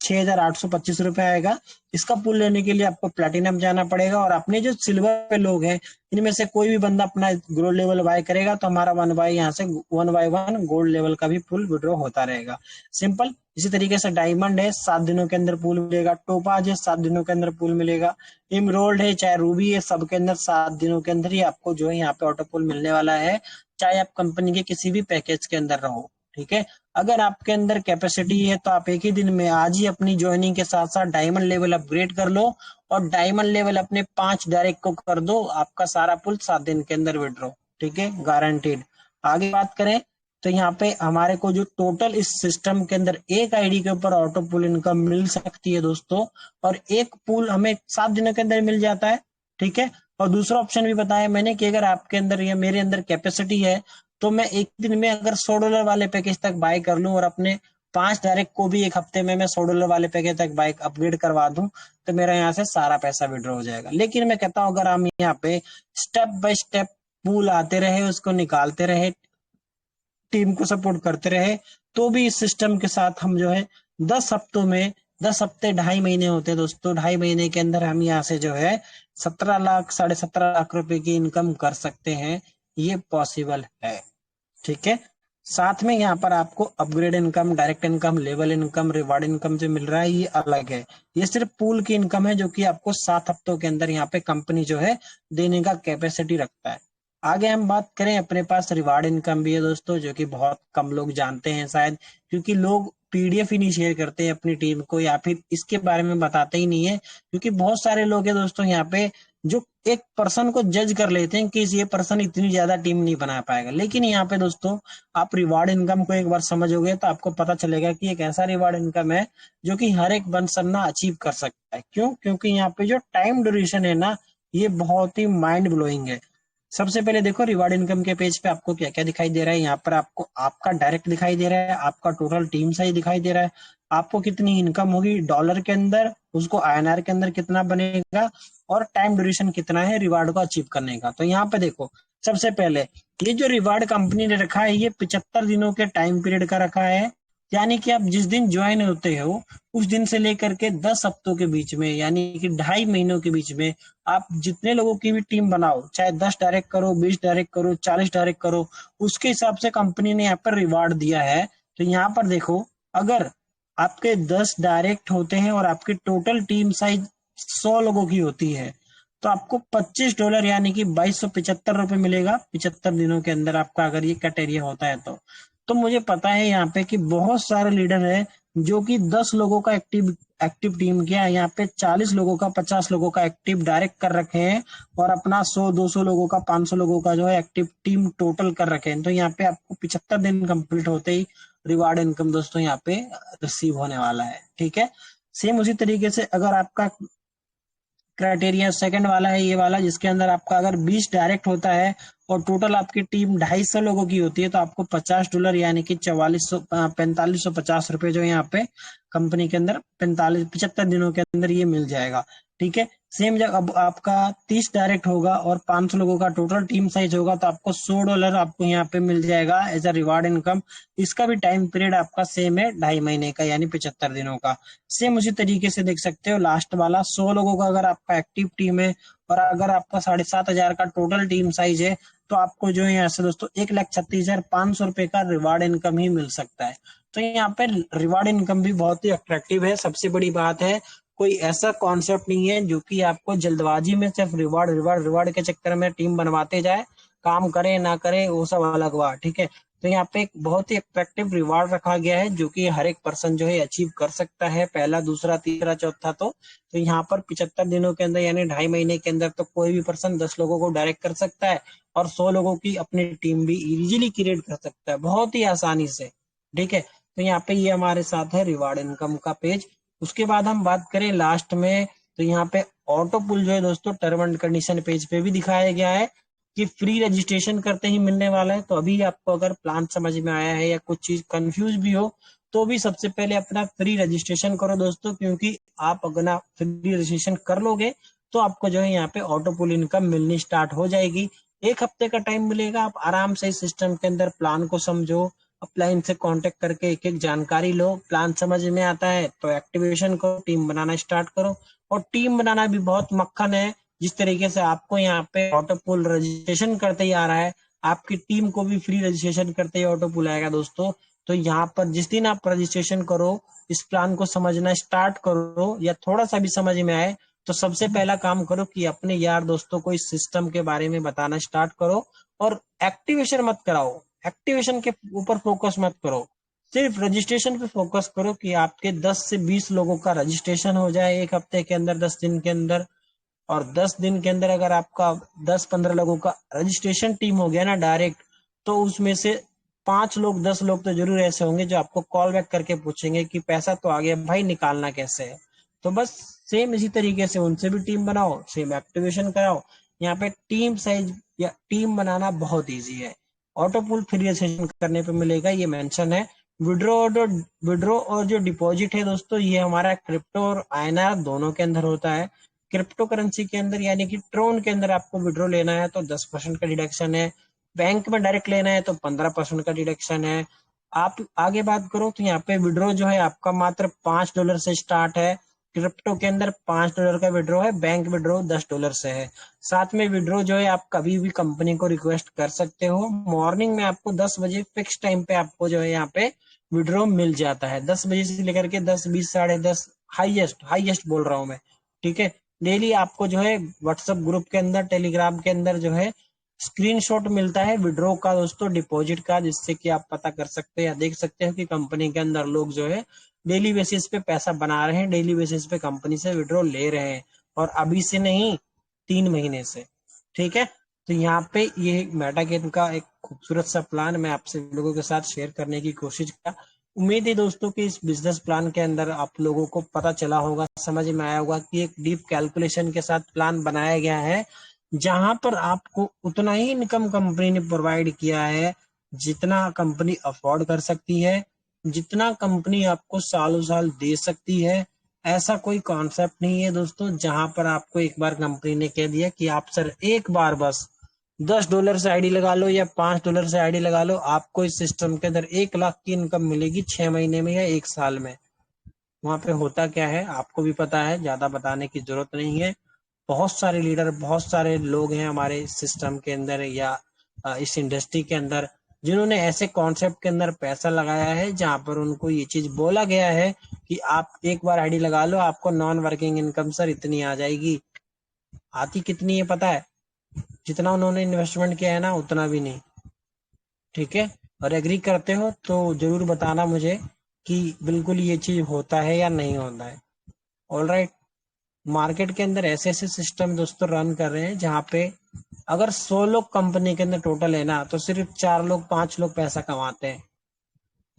S1: 6,825 रुपए आएगा। इसका पूल लेने के लिए आपको प्लेटिनम जाना पड़ेगा, और अपने जो सिल्वर पे लोग हैं, इनमें से कोई भी बंदा अपना गोल्ड लेवल बाय करेगा तो हमारा 1 बाय यहाँ से 1 बाय 1 गोल्ड लेवल का भी पूल विड्रॉ होता रहेगा, सिंपल। इसी तरीके से डायमंड है, 7 दिनों के अंदर पूल मिलेगा। टोपाज है, 7 दिनों के अंदर पूल मिलेगा। इमरोल्ड है, चाहे रूबी है, सबके अंदर 7 दिनों के अंदर ही आपको जो है यहाँ पे ऑटो पूल मिलने वाला है, चाहे आप कंपनी के किसी भी पैकेज के अंदर रहो, ठीक है। अगर आपके अंदर कैपेसिटी है तो आप एक ही दिन में आज ही अपनी ज्वाइनिंग के साथ साथ डायमंड लेवल अपग्रेड कर लो, और डायमंड लेवल अपने 5 डायरेक्ट को कर दो, आपका सारा पुल 7 दिन के अंदर विड्रॉ, ठीक है, गारंटीड। आगे बात करें तो यहाँ पे हमारे को जो टोटल इस सिस्टम के अंदर एक आईडी के ऊपर ऑटो पुल इनकम मिल सकती है दोस्तों, और एक पुल हमें 7 दिनों के अंदर मिल जाता है, ठीक है। और दूसरा ऑप्शन भी बताया मैंने कि अगर आपके अंदर या मेरे अंदर कैपेसिटी है, तो मैं एक दिन में अगर $100 वाले पैकेज तक बाय कर लूं, और अपने 5 डायरेक्ट को भी एक हफ्ते में मैं $100 वाले पैकेज तक बाइक अपग्रेड करवा दूं, तो मेरा यहाँ से सारा पैसा विड्रॉ हो जाएगा। लेकिन मैं कहता हूँ अगर हम यहाँ पे स्टेप बाय स्टेप पूल आते रहे, उसको निकालते रहे, टीम को सपोर्ट करते रहे, तो भी इस सिस्टम के साथ हम जो है 10 हफ्तों में, 10 हफ्ते 2.5 महीने होते हैं दोस्तों, 2.5 महीने के अंदर हम यहाँ से जो है 17 लाख, 17.5 लाख रुपए की इनकम कर सकते हैं, ये पॉसिबल है, ठीक है। साथ में यहाँ पर आपको upgrade income, direct income, level income, reward income जो मिल रहा है ये अलग है। ये सिर्फ पूल की इनकम है, जो कि आपको 7 हफ्तों के अंदर यहाँ पे कंपनी जो है देने का कैपेसिटी रखता है। आगे हम बात करें, अपने पास रिवार्ड इनकम भी है दोस्तों, जो कि बहुत कम लोग जानते हैं शायद, क्योंकि लोग पीडीएफ ही नहीं शेयर करते हैं अपनी टीम को, या फिर इसके बारे में बताते ही नहीं है, क्योंकि बहुत सारे लोग हैं दोस्तों यहाँ पे जो एक पर्सन को जज कर लेते हैं कि ये पर्सन इतनी ज्यादा टीम नहीं बना पाएगा। लेकिन यहाँ पे दोस्तों आप रिवार्ड इनकम को एक बार समझोगे तो आपको पता चलेगा कि एक ऐसा रिवार्ड इनकम है जो कि हर एक पर्सन ना अचीव कर सकता है। क्यों? क्योंकि यहाँ पे जो टाइम ड्यूरेशन है ना, ये बहुत ही माइंड ब्लोइंग है। सबसे पहले देखो रिवार्ड इनकम के पेज पे आपको क्या क्या दिखाई दे रहा है। यहाँ पर आपको आपका डायरेक्ट दिखाई दे रहा है, आपका टोटल टीम साइज दिखाई दे रहा है, आपको कितनी इनकम होगी डॉलर के अंदर, उसको आईएनआर के अंदर कितना बनेगा, और टाइम ड्यूरेशन कितना है रिवार्ड को अचीव करने का। तो यहाँ पे देखो, सबसे पहले ये जो रिवार्ड कंपनी ने रखा है, ये 75 दिनों के टाइम पीरियड का रखा है, यानी कि आप जिस दिन ज्वाइन होते हो उस दिन से लेकर के 10 हफ्तों के बीच में, यानी कि 2.5 महीनों के बीच में आप जितने लोगों की भी टीम बनाओ, चाहे 10 डायरेक्ट करो, 20 डायरेक्ट करो, 40 डायरेक्ट करो, उसके हिसाब से कंपनी ने यहाँ पर रिवार्ड दिया है। तो यहाँ पर देखो, अगर आपके 10 डायरेक्ट होते हैं और आपकी टोटल टीम साइज 100 लोगों की होती है, तो आपको $25 यानी कि ₹2275 मिलेगा 75 दिनों के अंदर, आपका अगर ये कैटेरिया होता है तो मुझे पता है यहाँ पे कि बहुत सारे लीडर है जो कि 10 लोगों का एक्टिव एक्टिव टीम किया है, यहाँ पे 40 लोगों का, 50 लोगों का एक्टिव डायरेक्ट कर रखे हैं, और अपना 100-200 लोगों का, 500 लोगों का जो है एक्टिव टीम टोटल कर रखे हैं। तो यहाँ पे आपको 75 दिन कंप्लीट होते ही रिवार्ड इनकम दोस्तों यहाँ पे रिसीव होने वाला है, ठीक है। सेम उसी तरीके से अगर आपका क्राइटेरिया सेकंड वाला है, ये वाला जिसके अंदर आपका अगर 20 डायरेक्ट होता है और टोटल आपकी टीम 250 लोगों की होती है, तो आपको $50 यानी कि 4550 रुपए जो यहाँ पे कंपनी के अंदर 75 दिनों के अंदर ये मिल जाएगा, ठीक है। सेम जब अब आपका 30 डायरेक्ट होगा और 500 लोगों का टोटल टीम साइज होगा, तो आपको $100 आपको यहाँ पे मिल जाएगा एज अ रिवार्ड इनकम। इसका भी टाइम पीरियड आपका सेम है, 2.5 महीने का, यानी 75 दिनों का। सेम उसी तरीके से देख सकते हो लास्ट वाला, 100 लोगों का अगर आपका एक्टिव टीम है और अगर आपका 7,500 का टोटल टीम साइज है, तो आपको जो है यहाँ से दोस्तों 1,36,500 रुपए का रिवार्ड इनकम ही मिल सकता है। तो यहाँ पे रिवार्ड इनकम भी बहुत ही अट्रैक्टिव है। सबसे बड़ी बात है, कोई ऐसा कॉन्सेप्ट नहीं है जो कि आपको जल्दबाजी में सिर्फ रिवार्ड रिवार्ड रिवार्ड के चक्कर में टीम बनवाते जाए। काम करे ना करे वो सब अलग बात, ठीक है। तो यहाँ पे एक बहुत ही अट्रैक्टिव रिवार्ड रखा गया है जो कि हर एक पर्सन जो है अचीव कर सकता है, पहला दूसरा तीसरा चौथा। तो यहाँ पर 75 दिनों के अंदर यानी 2.5 महीने के अंदर तो कोई भी पर्सन 10 लोगों को डायरेक्ट कर सकता है और 100 लोगों की अपनी टीम भी इजीली क्रिएट कर सकता है बहुत ही आसानी से, ठीक है। तो यहाँ पे ये हमारे साथ है रिवार्ड इनकम का पेज। उसके बाद हम बात करें लास्ट में, तो यहाँ पे ऑटो पुल जो है दोस्तों टर्म एंड कंडीशन पेज पे भी दिखाया गया है कि फ्री रजिस्ट्रेशन करते ही मिलने वाला है। तो अभी आपको अगर प्लान समझ में आया है या कुछ चीज कंफ्यूज भी हो तो भी सबसे पहले अपना फ्री रजिस्ट्रेशन करो दोस्तों, क्योंकि आप अगर फ्री रजिस्ट्रेशन कर लोगे तो आपको जो है यहाँ पे ऑटो पुल इनकम मिलनी स्टार्ट हो जाएगी। 1 हफ्ते का टाइम मिलेगा, आप आराम से इस सिस्टम के अंदर प्लान को समझो, अपलाइन से कांटेक्ट करके एक एक जानकारी लो, प्लान समझ में आता है तो एक्टिवेशन करो, टीम बनाना स्टार्ट करो। और टीम बनाना भी बहुत मक्खन है, जिस तरीके से आपको यहाँ पे ऑटो पुल रजिस्ट्रेशन करते ही आ रहा है, आपकी टीम को भी फ्री रजिस्ट्रेशन करते ही ऑटो पुल आएगा दोस्तों। तो यहाँ पर जिस दिन आप रजिस्ट्रेशन करो, इस प्लान को समझना स्टार्ट करो या थोड़ा सा भी समझ में आए तो सबसे पहला काम करो कि अपने यार दोस्तों को इस सिस्टम के बारे में बताना स्टार्ट करो। और एक्टिवेशन मत कराओ, एक्टिवेशन के ऊपर फोकस मत करो, सिर्फ रजिस्ट्रेशन पे फोकस करो कि आपके 10 से 20 लोगों का रजिस्ट्रेशन हो जाए 1 हफ्ते के अंदर, 10 दिन के अंदर। और 10 दिन के अंदर अगर आपका 10-15 लोगों का रजिस्ट्रेशन टीम हो गया ना डायरेक्ट, तो उसमें से 5 लोग 10 लोग तो जरूर ऐसे होंगे जो आपको कॉल बैक करके पूछेंगे कि पैसा तो आ गया भाई, निकालना कैसे है। तो बस सेम इसी तरीके से उनसे भी टीम बनाओ, सेम एक्टिवेशन कराओ। यहाँ पे टीम साइज या टीम बनाना बहुत ईजी है। ऑटो पुल फ्री रजिस्ट्रेशन करने पे मिलेगा, ये मेंशन है। विड्रो और जो डिपॉजिट है दोस्तों, ये हमारा क्रिप्टो और आईएनआर दोनों के अंदर होता है। क्रिप्टो करेंसी के अंदर यानी कि ट्रोन के अंदर आपको विड्रॉ लेना है तो 10% का डिडक्शन है, बैंक में डायरेक्ट लेना है तो 15% का डिडक्शन है। आप आगे बात करो तो यहाँ पे विड्रॉ जो है आपका मात्र $5 से स्टार्ट है। क्रिप्टो के अंदर $5 का विड्रॉ है, बैंक विड्रॉ $10 से है। साथ में विड्रॉ जो है आप कभी भी कंपनी को रिक्वेस्ट कर सकते हो, मॉर्निंग में आपको 10 बजे फिक्स टाइम पे आपको जो है यहाँ पे विड्रॉ मिल जाता है, 10 बजे से लेकर के 10, 20, साढ़े 10, हाईएस्ट हाईएस्ट बोल रहा हूँ मैं, ठीक है। डेली आपको जो है व्हाट्सएप ग्रुप के अंदर, टेलीग्राम के अंदर जो है स्क्रीनशॉट मिलता है विड्रॉ का दोस्तों, डिपॉजिट का, जिससे कि आप पता कर सकते हैं या देख सकते हो कि कंपनी के अंदर लोग जो है डेली बेसिस पे पैसा बना रहे हैं, डेली बेसिस पे कंपनी से विड्रॉ ले रहे हैं, और अभी से नहीं 3 महीने से, ठीक है। तो यहाँ पे ये मेटागेम का एक खूबसूरत सा प्लान मैं आपसे लोगों के साथ शेयर करने की कोशिश किया। उम्मीद है दोस्तों कि इस बिजनेस प्लान के अंदर आप लोगों को पता चला होगा, समझ में आया होगा कि एक डीप कैलकुलेशन के साथ प्लान बनाया गया है, जहां पर आपको उतना ही इनकम कंपनी ने प्रोवाइड किया है जितना कंपनी अफोर्ड कर सकती है, जितना कंपनी आपको सालों साल दे सकती है। ऐसा कोई कॉन्सेप्ट नहीं है दोस्तों जहां पर आपको एक बार कंपनी ने कह दिया कि आप सर एक बार बस $10 से आईडी लगा लो या $5 से आईडी लगा लो, आपको इस सिस्टम के अंदर 1 लाख की इनकम मिलेगी 6 महीने में या 1 साल में। वहां पे होता क्या है आपको भी पता है, ज्यादा बताने की जरूरत नहीं है। बहुत सारे लीडर, बहुत सारे लोग हैं हमारे सिस्टम के अंदर या इस इंडस्ट्री के अंदर, जिन्होंने ऐसे कॉन्सेप्ट के अंदर पैसा लगाया है जहां पर उनको ये चीज बोला गया है कि आप एक बार आईडी लगा लो, आपको नॉन वर्किंग इनकम सर इतनी आ जाएगी। आती कितनी है पता है? जितना उन्होंने इन्वेस्टमेंट किया है ना उतना भी नहीं, ठीक है। और एग्री करते हो तो जरूर बताना मुझे कि बिल्कुल ये चीज होता है या नहीं होता है। All right. मार्केट के अंदर ऐसे ऐसे सिस्टम दोस्तों रन कर रहे हैं जहाँ पे अगर 100 लोग कंपनी के अंदर टोटल है ना तो सिर्फ 4 लोग 5 लोग पैसा कमाते हैं।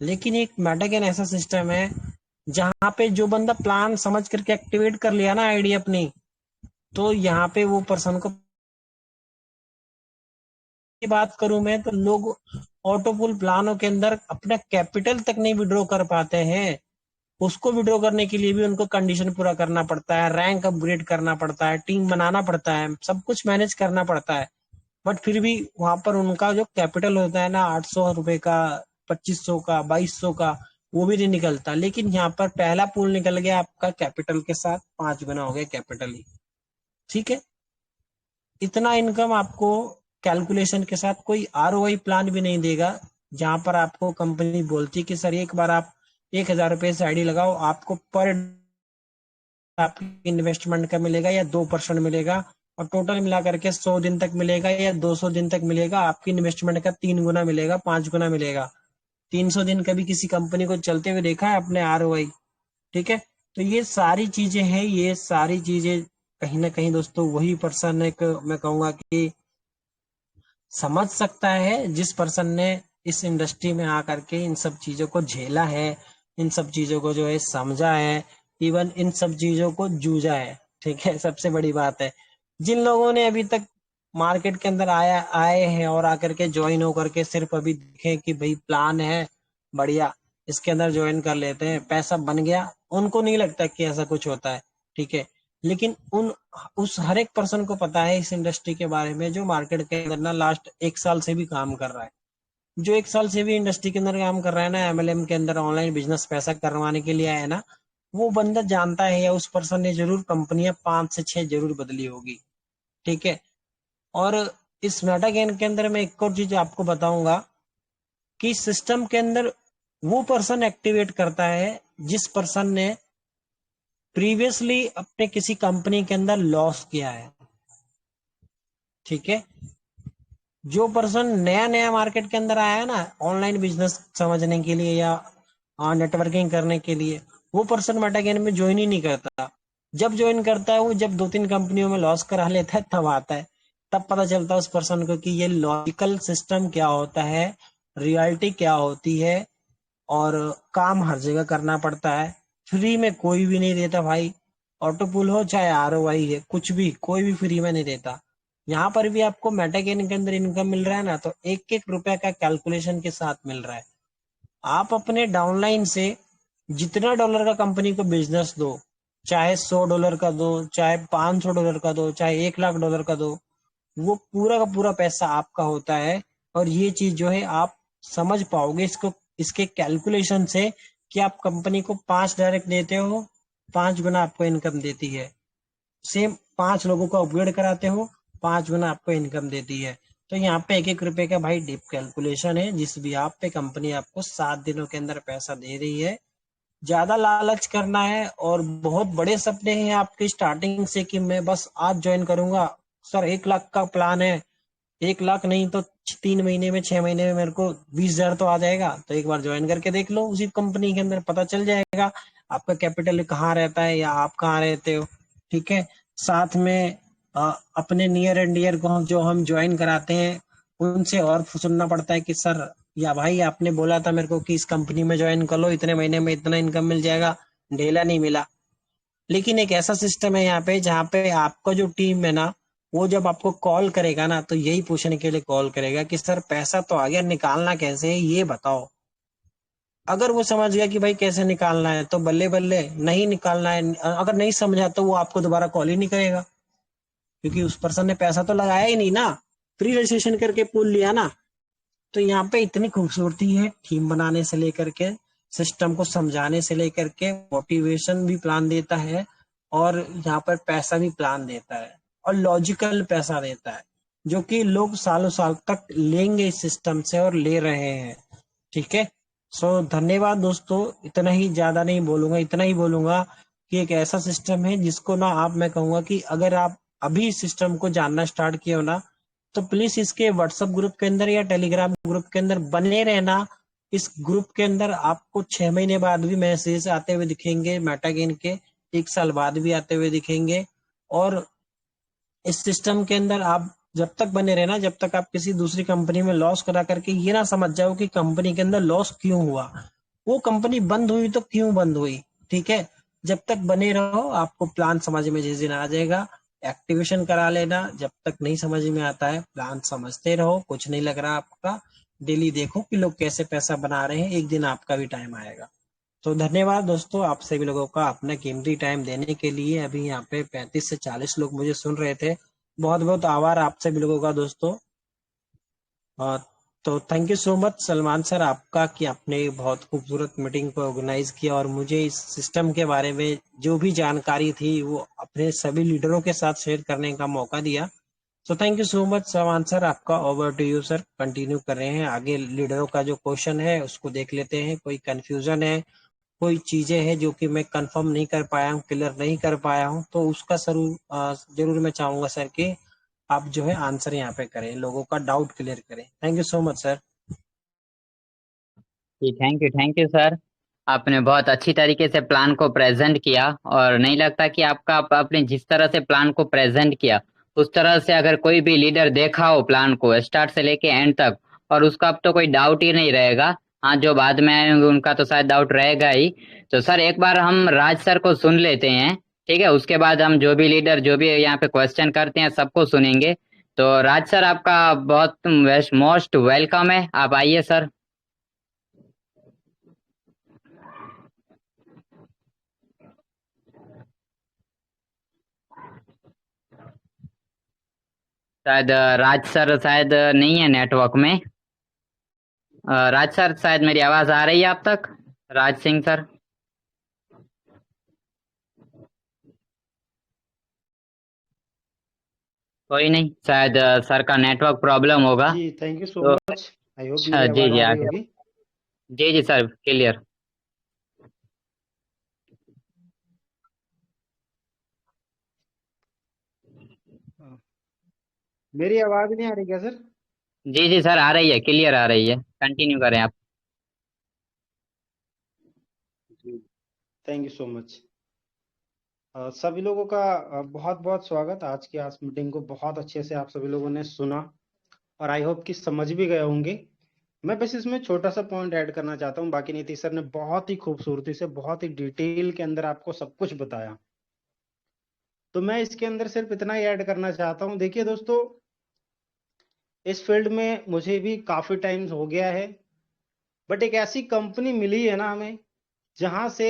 S1: लेकिन एक मेटागन ऐसा सिस्टम है जहाँ पे जो बंदा प्लान समझ करके एक्टिवेट कर लिया ना आईडी अपनी, तो यहाँ पे वो पर्सन को की बात करूं मैं तो लोग ऑटो पुल प्लानों के अंदर अपना कैपिटल तक नहीं विड्रॉ कर पाते हैं। उसको विड्रॉ करने के लिए भी उनको कंडीशन पूरा करना पड़ता है, रैंक अपग्रेड करना पड़ता है, टीम बनाना पड़ता है, सब कुछ मैनेज करना पड़ता है। बट फिर भी वहां पर उनका जो कैपिटल होता है ना, 800 रुपए का, 2500 का, 2200 का, वो भी नहीं निकलता। लेकिन यहाँ पर पहला पूल निकल गया आपका कैपिटल के साथ, 5 गुना हो गया कैपिटल ही, ठीक है। इतना इनकम आपको कैलकुलेशन के साथ कोई आरओआई प्लान भी नहीं देगा। जहां पर आपको कंपनी बोलती है कि सर एक बार आप 1,000 रुपए से आईडी लगाओ, आपको पर आपकी इन्वेस्टमेंट का मिलेगा या 2% मिलेगा, और टोटल मिला करके 100 दिन तक मिलेगा या 200 दिन तक मिलेगा, आपकी इन्वेस्टमेंट का 3 गुना मिलेगा, 5 गुना मिलेगा। 300 दिन कभी किसी कंपनी को चलते हुए देखा है अपने ROI? ठीक है। तो ये सारी चीजें हैं, ये सारी चीजें कहीं ना कहीं दोस्तों वही पर्सन एक मैं कहूंगा कि समझ सकता है जिस पर्सन ने इस इंडस्ट्री में आकर के इन सब चीजों को झेला है, इन सब चीजों को जो है समझा है, इवन इन सब चीजों को जूझा है। ठीक है, सबसे बड़ी बात है जिन लोगों ने अभी तक मार्केट के अंदर आए हैं और आकर के ज्वाइन होकर के सिर्फ अभी देखे कि भाई प्लान है बढ़िया, इसके अंदर ज्वाइन कर लेते हैं, पैसा बन गया, उनको नहीं लगता कि ऐसा कुछ होता है। ठीक है। लेकिन उन उस हर एक पर्सन को पता है इस इंडस्ट्री के बारे में जो मार्केट के अंदर ना लास्ट 1 साल से भी काम कर रहा है, जो 1 साल से भी इंडस्ट्री के अंदर काम कर रहा है ना, MLM के अंदर ऑनलाइन बिजनेस पैसा करवाने के लिए आया ना, वो बंदा जानता है या उस पर्सन ने जरूर कंपनियां 5 से 6 जरूर बदली होगी। ठीक है। और इस मेटा गेन के अंदर मैं एक और चीज आपको बताऊंगा कि सिस्टम के अंदर वो पर्सन एक्टिवेट करता है जिस पर्सन ने प्रीवियसली अपने किसी कंपनी के अंदर लॉस किया है। ठीक है। जो पर्सन नया नया मार्केट के अंदर आया है ना ऑनलाइन बिजनेस समझने के लिए या नेटवर्किंग करने के लिए, वो पर्सन मेटा गेन में ज्वाइन ही नहीं करता। जब ज्वाइन करता है वो जब 2-3 कंपनियों में लॉस करा लेता है तब आता है, तब पता चलता है उस पर्सन को कि ये लॉजिकल सिस्टम क्या होता है, रियलिटी क्या होती है, और काम हर जगह करना पड़ता है। फ्री में कोई भी नहीं देता भाई। ऑटो पुल हो चाहे ROI है, कुछ भी कोई भी फ्री में नहीं देता। यहाँ पर भी आपको मेटा गेन के अंदर इनकम मिल रहा है ना, तो एक एक रुपए का कैलकुलेशन के साथ मिल रहा है। आप अपने डाउनलाइन से जितना डॉलर का कंपनी को बिजनेस दो, चाहे $100 का दो, चाहे $500 का दो, चाहे $1 लाख का दो, वो पूरा का पूरा पैसा आपका होता है। और ये चीज जो है आप समझ पाओगे इसको, इसके कैलकुलेशन से कि आप कंपनी को 5 डायरेक्ट देते हो, 5 गुना आपको इनकम देती है। सेम 5 लोगों को अपग्रेड कराते हो, 5 गुना आपको इनकम देती है। तो यहाँ पे एक एक रुपए का भाई डीप कैलकुलेशन है, जिस भी आप पे कंपनी आपको 7 दिनों के अंदर पैसा दे रही है। ज्यादा लालच करना है और बहुत बड़े सपने हैं आपके स्टार्टिंग से कि मैं बस आज ज्वाइन करूंगा, सर 1 लाख का प्लान है, 1 लाख नहीं तो 3 महीने में 6 महीने में मेरे को 20,000 तो आ जाएगा, तो एक बार ज्वाइन करके देख लो, उसी कंपनी के अंदर पता चल जाएगा आपका कैपिटल कहाँ रहता है या आप कहाँ रहते हो। ठीक है। साथ में अपने नियर एंड डियर को जो हम ज्वाइन कराते हैं उनसे और सुनना पड़ता है कि सर या भाई आपने बोला था मेरे को कि इस कंपनी में ज्वाइन कर लो, इतने महीने में इतना इनकम मिल जाएगा, ढेला नहीं मिला। लेकिन एक ऐसा सिस्टम है यहाँ पे जहाँ पे आपका जो टीम है ना, वो जब आपको कॉल करेगा ना तो यही पूछने के लिए कॉल करेगा कि सर पैसा तो आ गया, निकालना कैसे है ये बताओ। अगर वो समझ गया कि भाई कैसे निकालना है तो बल्ले बल्ले, नहीं निकालना है अगर नहीं समझा तो वो आपको दोबारा कॉल ही नहीं करेगा, क्योंकि उस पर्सन ने पैसा तो लगाया ही नहीं ना, फ्री रजिस्ट्रेशन करके पूल लिया ना। तो यहाँ पे इतनी खूबसूरती है टीम बनाने से लेकर के, सिस्टम को समझाने से लेकर के, मोटिवेशन भी प्लान देता है, और यहाँ पर पैसा भी प्लान देता है, और लॉजिकल पैसा देता है जो कि लोग सालों साल तक लेंगे इस सिस्टम से और ले रहे हैं। ठीक है। सो धन्यवाद दोस्तों, इतना ही, ज्यादा नहीं बोलूंगा, इतना ही बोलूंगा कि एक ऐसा सिस्टम है जिसको ना आप, मैं कहूंगा कि अगर आप अभी इस सिस्टम को जानना स्टार्ट किए हो ना, तो प्लीज इसके व्हाट्सएप ग्रुप के अंदर या टेलीग्राम ग्रुप के अंदर बने रहना। इस ग्रुप के अंदर आपको 6 महीने बाद भी मैसेज आते हुए दिखेंगे मेटा गेन के, 1 साल बाद भी आते हुए दिखेंगे। और इस सिस्टम के अंदर आप जब तक बने रहना जब तक आप किसी दूसरी कंपनी में लॉस करा करके ये ना समझ जाओ कि कंपनी के अंदर लॉस क्यों हुआ, वो कंपनी बंद हुई तो क्यों बंद हुई। ठीक है। जब तक बने रहो आपको प्लान समझ में जिस दिन आ जाएगा एक्टिवेशन करा लेना, जब तक नहीं समझ में आता है प्लान समझते रहो, कुछ नहीं लग रहा आपका, डेली देखो कि लोग कैसे पैसा बना रहे हैं, एक दिन आपका भी टाइम आएगा। तो धन्यवाद दोस्तों आप सभी लोगों का अपना कीमती टाइम देने के लिए। अभी यहाँ पे 35 से 40 लोग मुझे सुन रहे थे, बहुत बहुत आभार आप सभी लोगों का दोस्तों। और तो thank you so much Salman sir आपका कि आपने बहुत खूबसूरत मीटिंग को ऑर्गेनाइज किया और मुझे इस सिस्टम के बारे में जो भी जानकारी थी वो अपने सभी लीडरों के साथ शेयर करने का मौका दिया। So thank you so much Salman sir, आपका over to you sir. Continue कर रहे हैं आगे, लीडरों का जो क्वेश्चन है उसको देख लेते हैं, कोई कंफ्यूजन है कोई चीजें हैं जो कि मैं कंफर्म नहीं कर पाया हूँ, क्लियर नहीं कर पाया हूँ, तो उसका जरूर मैं चाहूंगा सर कि आप जो है आंसर यहाँ पे करें, लोगों का डाउट क्लियर करें। Thank you so much sir.
S2: जी थैंक यू सर। आपने बहुत अच्छी तरीके से प्लान को प्रेजेंट किया, और नहीं लगता कि आपने जिस तरह से प्लान को प्रेजेंट किया उस तरह से अगर कोई भी लीडर देखा हो प्लान को स्टार्ट से लेके एंड तक, और उसका अब तो कोई डाउट ही नहीं रहेगा। हाँ, जो बाद में आएंगे उनका तो शायद डाउट रहेगा ही। तो सर एक बार हम राज सर को सुन लेते हैं, ठीक है? उसके बाद हम जो भी लीडर जो भी यहाँ पे क्वेश्चन करते हैं सबको सुनेंगे। तो राज सर आपका बहुत मोस्ट वेलकम है, आप आइए सर। शायद राज सर शायद नहीं है नेटवर्क में। राज सर शायद मेरी आवाज आ रही है आप तक? राज सिंह सर। कोई नहीं, शायद सर का नेटवर्क प्रॉब्लम होगा।
S3: जी थैंक यू सो
S2: तो
S3: मच। आई होप मेरी
S2: जी
S3: आवाज
S2: जी
S3: आ रही
S2: आगे।
S3: होगी।
S2: जी जी सर, क्लियर।
S3: हाँ, मेरी आवाज नहीं आ रही क्या सर?
S2: जी जी सर, आ रही है, क्लियर आ रही है, कंटिन्यू करें आप।
S3: जी थैंक यू सो मच। सभी लोगों का बहुत बहुत स्वागत। आज की आज मीटिंग को बहुत अच्छे से आप सभी लोगों ने सुना और आई होप कि समझ भी गए होंगे। मैं बस इसमें छोटा सा पॉइंट ऐड करना चाहता हूँ। बाकी नीतीश सर ने बहुत ही खूबसूरती से बहुत ही डिटेल के अंदर आपको सब कुछ बताया, तो मैं इसके अंदर सिर्फ इतना ही ऐड करना चाहता हूँ। देखिए दोस्तों, इस फील्ड में मुझे भी काफी टाइम हो गया है, बट एक ऐसी कंपनी मिली है ना हमें, जहां से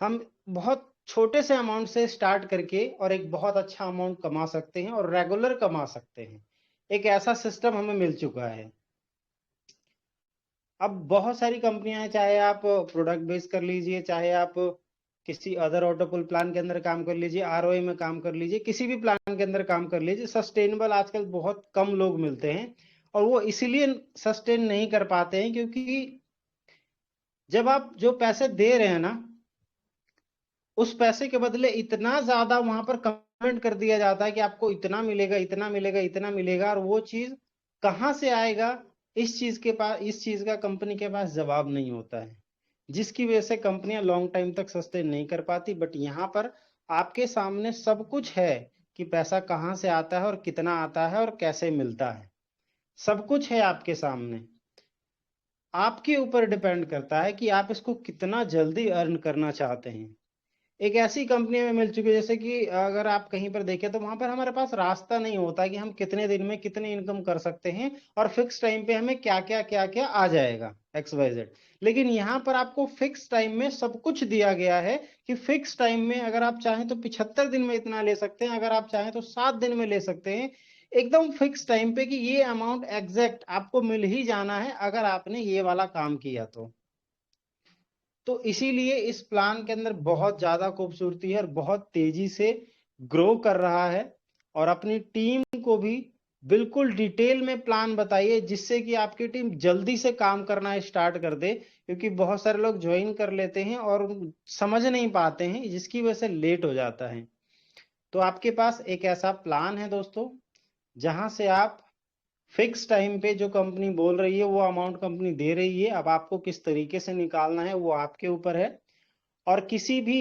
S3: हम बहुत छोटे से अमाउंट से स्टार्ट करके और एक बहुत अच्छा अमाउंट कमा सकते हैं और रेगुलर कमा सकते हैं। एक ऐसा सिस्टम हमें मिल चुका है। अब बहुत सारी कंपनियां हैं, चाहे आप प्रोडक्ट बेस कर लीजिए, चाहे आप किसी अदर ऑटोपुल प्लान के अंदर काम कर लीजिए, आरओए में काम कर लीजिए, किसी भी प्लान के अंदर काम कर लीजिए, सस्टेनेबल आजकल बहुत कम लोग मिलते हैं। और वो इसीलिए सस्टेन नहीं कर पाते हैं क्योंकि जब आप जो पैसे दे रहे हैं ना, उस पैसे के बदले इतना ज्यादा वहां पर कमेंट कर दिया जाता है कि आपको इतना मिलेगा, इतना मिलेगा, इतना मिलेगा, और वो चीज कहां से आएगा, इस चीज का कंपनी के पास जवाब नहीं होता है, जिसकी वजह से कंपनियां लॉन्ग टाइम तक सस्टेन नहीं कर पाती। बट यहाँ पर आपके सामने सब कुछ है कि पैसा कहाँ से आता है और कितना आता है और कैसे मिलता है। सब कुछ है आपके सामने। आपके ऊपर डिपेंड करता है कि आप इसको कितना जल्दी अर्न करना चाहते हैं। एक ऐसी कंपनी में मिल चुकी है, जैसे कि अगर आप कहीं पर देखें तो वहां पर हमारे पास रास्ता नहीं होता कि हम कितने दिन में कितनी इनकम कर सकते हैं और फिक्स टाइम पे हमें क्या क्या आ जाएगा XYZ। लेकिन यहाँ पर आपको फिक्स टाइम में सब कुछ दिया गया है कि फिक्स टाइम में अगर आप चाहें तो 75 दिन में इतना ले सकते हैं, अगर आप चाहें तो 7 दिन में ले सकते हैं, एकदम फिक्स टाइम पे कि ये अमाउंट एग्जैक्ट आपको मिल ही जाना है अगर आपने ये वाला काम किया तो इसीलिए इस प्लान के अंदर बहुत ज्यादा खूबसूरती है और बहुत तेजी से ग्रो कर रहा है। और अपनी टीम को भी बिल्कुल डिटेल में प्लान बताइए जिससे कि आपकी टीम जल्दी से काम करना स्टार्ट कर दे, क्योंकि बहुत सारे लोग ज्वाइन कर लेते हैं और समझ नहीं पाते हैं, जिसकी वजह से लेट हो जाता है। तो आपके पास एक ऐसा प्लान है दोस्तों, जहां से आप फिक्स टाइम पे जो कंपनी बोल रही है वो अमाउंट कंपनी दे रही है। अब आपको किस तरीके से निकालना है वो आपके ऊपर है। और किसी भी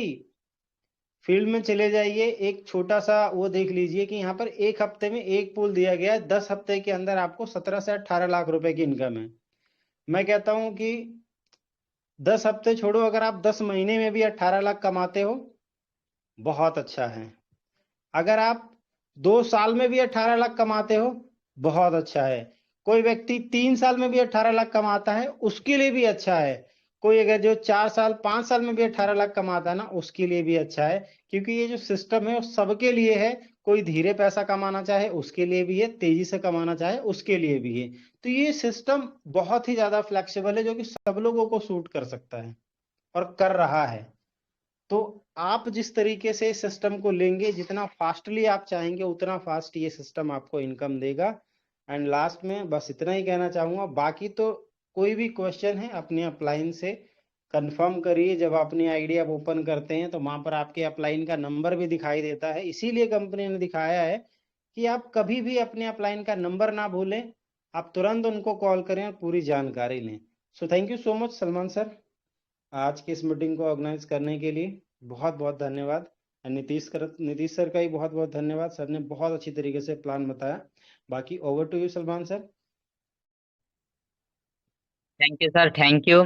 S3: फील्ड में चले जाइए, एक छोटा सा वो देख लीजिए कि यहाँ पर एक हफ्ते में एक पूल दिया गया है, 10 हफ्ते के अंदर आपको 17 से 18 लाख रुपए की इनकम है। मैं कहता हूं कि 10 हफ्ते छोड़ो, अगर आप 10 महीने में भी 18 लाख कमाते हो बहुत अच्छा है। अगर आप 2 साल में भी 18 लाख कमाते हो बहुत अच्छा है। कोई व्यक्ति 3 साल में भी 18 लाख कमाता है उसके लिए भी अच्छा है। कोई अगर जो 4 साल 5 साल में भी 18 लाख कमाता है ना, उसके लिए भी अच्छा है। क्योंकि ये जो सिस्टम है वो सबके लिए है। कोई धीरे पैसा कमाना चाहे उसके लिए भी है, तेजी से कमाना चाहे उसके लिए भी है। तो ये सिस्टम बहुत ही ज्यादा फ्लेक्सिबल है जो कि सब लोगों को सूट कर सकता है और कर रहा है। तो आप जिस तरीके से सिस्टम को लेंगे, जितना फास्टली आप चाहेंगे उतना फास्ट ये सिस्टम आपको इनकम देगा। एंड लास्ट में बस इतना ही कहना चाहूंगा, बाकी तो कोई भी क्वेश्चन है अपने अपलाइन से कंफर्म करिए। जब अपनी आईडी आप ओपन करते हैं तो वहां पर आपके अपलाइन का नंबर भी दिखाई देता है। इसीलिए कंपनी ने दिखाया है कि आप कभी भी अपने अपलाइन का नंबर ना भूलें, आप तुरंत उनको कॉल करें और पूरी जानकारी लें। सो thank you so much Salman sir, आज की इस मीटिंग को ऑर्गेनाइज करने के लिए बहुत बहुत धन्यवाद। और नीतीश सर का भी बहुत बहुत धन्यवाद, सर ने बहुत अच्छी तरीके से प्लान बताया। बाकी over to you Salman sir.
S2: Thank you sir, thank you.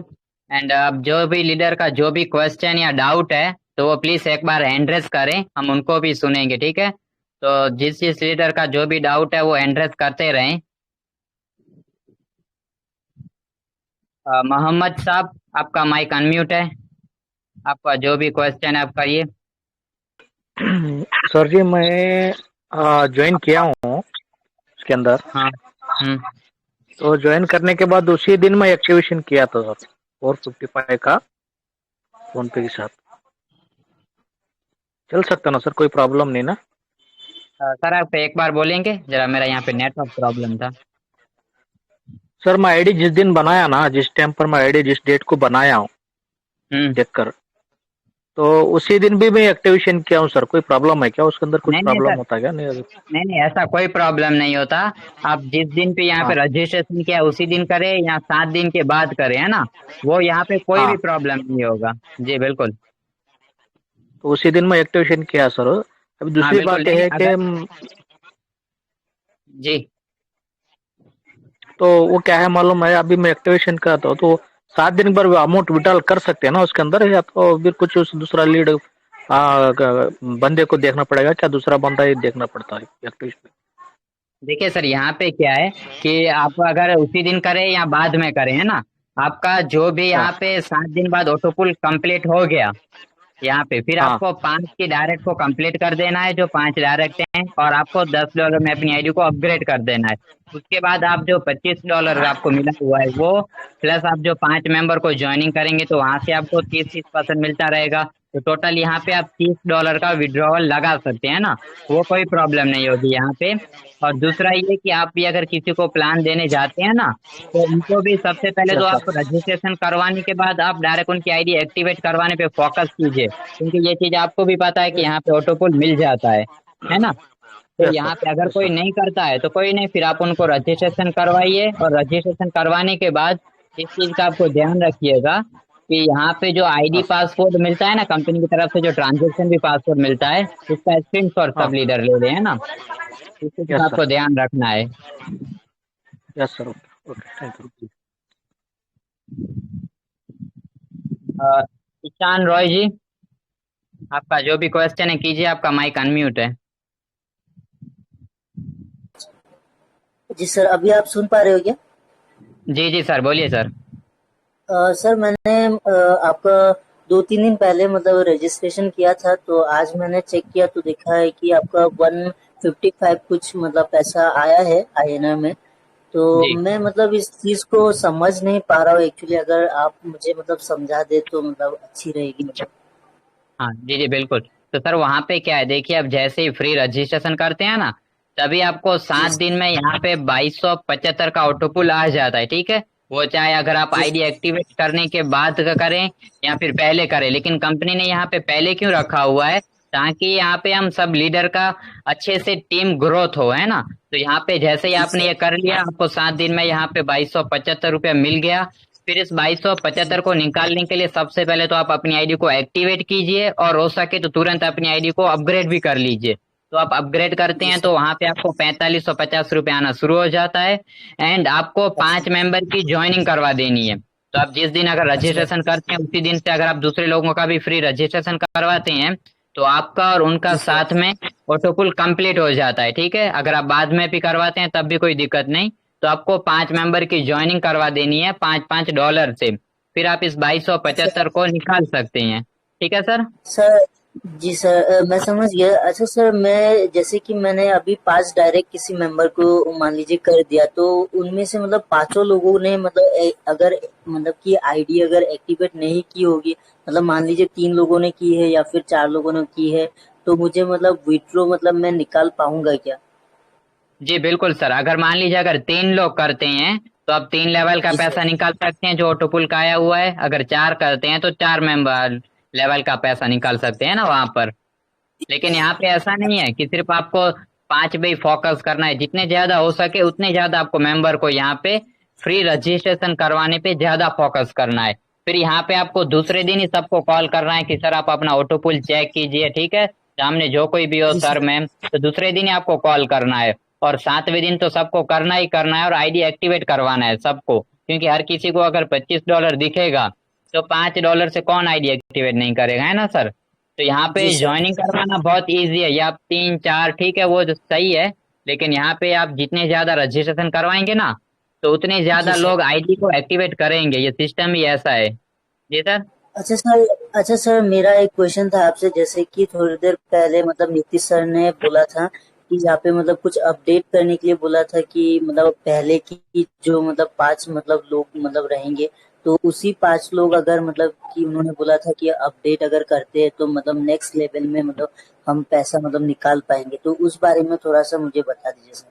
S2: And अब जो भी लीडर का जो भी क्वेश्चन या डाउट है तो वो प्लीज एक बार एड्रेस करें, हम उनको भी सुनेंगे, ठीक है। तो जिस लीडर का जो भी डाउट है वो एड्रेस करते रहें। मोहम्मद साहब, आपका माइक अनम्यूट है, आपका जो भी क्वेश्चन है आप करिए।
S4: सर जी मैं ज्वाइन किया हूँ उसके अंदर।
S2: हाँ।
S4: तो ज्वाइन करने के बाद उसी दिन मैं एक्टिवेशन किया था सर, 455 का फोन पे के साथ। चल सकता ना सर, कोई प्रॉब्लम नहीं ना?
S2: सर आप एक बार बोलेंगे जरा, मेरा यहाँ पे नेटवर्क प्रॉब्लम था।
S4: सर मैं आईडी जिस दिन बनाया ना, जिस टाइम पर मैं आईडी जिस डेट को बनाया हूँ देखकर, तो उसी दिन भी मैं एक्टिवेशन किया हूँ सर। कोई प्रॉब्लम है क्या उसके अंदर? कुछ
S2: नहीं नहीं
S4: प्रॉब्लम
S2: सर,
S4: होता है क्या? नहीं
S2: नहीं नहीं ऐसा कोई प्रॉब्लम नहीं होता। आप जिस दिन पे यहाँ पे
S4: हाँ
S2: रजिस्ट्रेशन किया उसी दिन करें या 7 दिन के बाद करें, है ना, वो यहाँ पे कोई भी
S4: हाँ,
S2: प्रॉब्लम नहीं होगा। जी बिल्कुल।
S4: तो उसी दिन मैं एक्टिवेशन किया सर। अभी
S2: हाँ
S4: दूसरी
S2: बिल्कुल,
S4: बात यह
S2: नहीं
S4: है कि
S2: अगर जी
S4: तो वो क्या है मालूम है, अभी मैं एक्टिवेशन करता हूँ तो 7 दिन पर अमाउंट विड्रॉल कर सकते हैं ना उसके अंदर, या तो फिर कुछ दूसरा लीड बंदे को देखना पड़ेगा क्या? दूसरा बंदा ही देखना पड़ता है एक्टिवेशन?
S2: देखिए सर, यहाँ पे क्या है कि आप अगर उसी दिन करें या बाद में करें, है ना, आपका जो भी
S4: हाँ
S2: यहाँ पे 7 दिन बाद ऑटो पुल कंप्लीट हो गया यहाँ पे, फिर
S4: हाँ,
S2: आपको 5 की डायरेक्ट को कंप्लीट कर देना है, जो 5 डायरेक्ट हैं, और आपको $10 में अपनी आईडी को अपग्रेड कर देना है। उसके बाद आप जो $25 आपको मिला हुआ है वो, प्लस आप जो 5 मेंबर को ज्वाइनिंग करेंगे तो वहां से आपको 30-30% मिलता रहेगा। तो टोटल यहाँ पे आप $30 का विड्रॉवल लगा सकते हैं ना, वो कोई प्रॉब्लम नहीं होगी यहाँ पे। और दूसरा ये कि आप भी अगर किसी को प्लान देने जाते हैं ना, तो उनको भी सबसे पहले तो
S4: यस
S2: आप
S4: सर,
S2: रजिस्ट्रेशन करवाने के बाद आप डायरेक्ट उनकी आईडी एक्टिवेट करवाने पे फोकस कीजिए, क्योंकि ये चीज आपको भी पता है कि यहाँ पे ऑटो पुल मिल जाता है ना। तो
S4: यस
S2: यहाँ
S4: सर,
S2: पे अगर
S4: यस
S2: कोई
S4: सर।
S2: नहीं करता है तो कोई नहीं, फिर आप उनको रजिस्ट्रेशन करवाइए, और रजिस्ट्रेशन करवाने के बाद इस चीज का आपको ध्यान रखिएगा कि यहाँ पे जो आईडी
S4: हाँ
S2: पासवर्ड मिलता है ना कंपनी की तरफ से, जो ट्रांजेक्शन भी पासवर्ड मिलता है, उसका स्क्रीनशॉट
S4: हाँ,
S2: सब लीडर ले रहे हैं ना, इस चीज का
S4: यस सर,
S2: आपको ध्यान रखना है।
S4: Yes sir. Okay okay, thank you.
S2: Uh, Ishan Roy ji, आपका जो भी क्वेश्चन है कीजिए, आपका माइक अनम्यूट है।
S5: जी सर, अभी आप सुन पा रहे हो क्या?
S2: जी जी सर, बोलिए सर।
S5: सर मैंने आपका 2-3 दिन पहले मतलब रजिस्ट्रेशन किया था, तो आज मैंने चेक किया तो देखा है कि आपका 155 कुछ मतलब पैसा आया है INR में। तो
S2: जी
S5: मैं मतलब इस चीज को समझ नहीं पा रहा हूँ एक्चुअली, अगर आप मुझे मतलब समझा दे तो मतलब अच्छी रहेगी मतलब।
S2: हाँ जी जी बिल्कुल। तो सर वहाँ पे क्या है, देखिए अब जैसे ही फ्री रजिस्ट्रेशन करते हैं ना, तभी आपको
S5: जी
S2: 7 दिन में यहाँ पे 2275 का ऑटो पुल आ जाता है, ठीक है। वो चाहे अगर आप
S5: जी
S2: आईडी एक्टिवेट करने के बाद का करें या फिर पहले करें, लेकिन कंपनी ने यहाँ पे पहले क्यों रखा हुआ है, ताकि यहाँ पे हम सब लीडर का अच्छे से टीम ग्रोथ हो, है ना। तो यहाँ पे जैसे ही
S5: जी
S2: आपने
S5: सर।
S2: ये कर लिया, आपको 7 दिन में यहाँ पे 2275 रुपया मिल गया। फिर इस 2275 को निकालने के लिए सबसे पहले तो आप अपनी आईडी को एक्टिवेट कीजिए, और हो सके तो तुरंत अपनी आईडी को अपग्रेड भी कर लीजिए। तो आप अपग्रेड करते
S5: जी
S2: हैं
S5: सर।
S2: तो वहां पे आपको 4550 रुपये आना शुरू हो जाता है। एंड आपको
S5: अच्छा
S2: 5 मेंबर की ज्वाइनिंग करवा देनी है। तो आप जिस दिन अगर
S5: अच्छा
S2: रजिस्ट्रेशन करते हैं उसी दिन से अगर आप दूसरे लोगों का भी फ्री रजिस्ट्रेशन करवाते हैं, तो आपका और उनका
S5: जी सर।
S2: साथ में ऑटो पुल कंप्लीट हो जाता है, ठीक है। अगर आप बाद में भी करवाते हैं तब भी कोई दिक्कत नहीं। तो आपको 5 मेंबर की ज्वाइनिंग करवा देनी है $5-5 से, फिर आप इस 2275 को निकाल सकते हैं, ठीक है सर।
S5: सर जी सर, मैं समझ गया। अच्छा सर, मैं जैसे कि मैंने अभी 5 डायरेक्ट किसी मेंबर को मान लीजिए कर दिया, तो उनमें से मतलब पांचों लोगों ने मतलब अगर मतलब कि आईडी अगर एक्टिवेट नहीं की होगी, मतलब मान लीजिए 3 लोगों ने की है या फिर 4 लोगों ने की है, तो मुझे मतलब विड्रॉ मतलब मैं निकाल पाऊंगा क्या?
S2: जी बिल्कुल सर, अगर मान लीजिए अगर 3 लोग करते हैं तो आप 3 लेवल का
S5: जी सर।
S2: पैसा निकाल सकते हैं जो ऑटोपुल का आया हुआ है। अगर 4 करते हैं तो 4 मेंबर लेवल का पैसा निकाल सकते हैं ना वहां पर। लेकिन यहाँ पे ऐसा नहीं है कि सिर्फ आपको 5 पे ही फोकस करना है। जितने ज्यादा हो सके उतने ज्यादा आपको मेंबर को यहाँ पे फ्री रजिस्ट्रेशन करवाने पे ज्यादा फोकस करना है। फिर यहाँ पे आपको दूसरे दिन ही सबको कॉल करना है कि सर आप अपना ऑटोपुल चेक कीजिए, ठीक है, सामने जो कोई भी हो
S5: जी
S2: सर
S5: सर।
S2: मैम, तो दूसरे दिन ही आपको कॉल करना है। और 7वें दिन तो सबको करना ही करना है और आईडी एक्टिवेट करवाना है सबको, क्योंकि हर किसी को अगर $25 दिखेगा तो $5 से कौन आईडी एक्टिवेट नहीं करेगा, है ना सर। तो यहाँ पे
S5: जी सर।
S2: ज्वाइनिंग करवाना बहुत इजी है। ये आप 3 4 ठीक है वो जो सही है, लेकिन यहाँ पे आप जितने ज्यादा रजिस्ट्रेशन करवाएंगे ना तो उतने
S5: जी
S2: ज्यादा
S5: सर।
S2: लोग आईडी को एक्टिवेट करेंगे। ये सिस्टम ही ऐसा है। जी सर।
S5: अच्छा सर, अच्छा सर, मेरा एक क्वेश्चन था आपसे, जैसे कि थोड़ी देर पहले मतलब नीतीश सर ने बोला था कि यहाँ पे मतलब कुछ अपडेट करने के लिए बोला था कि मतलब पहले की जो मतलब 5 मतलब लोग मतलब रहेंगे, तो उसी 5 लोग अगर मतलब कि उन्होंने बोला था कि अपडेट अगर करते हैं तो मतलब नेक्स्ट लेवल में मतलब हम पैसा मतलब निकाल पाएंगे, तो उस बारे में थोड़ा सा मुझे बता दीजिए सर।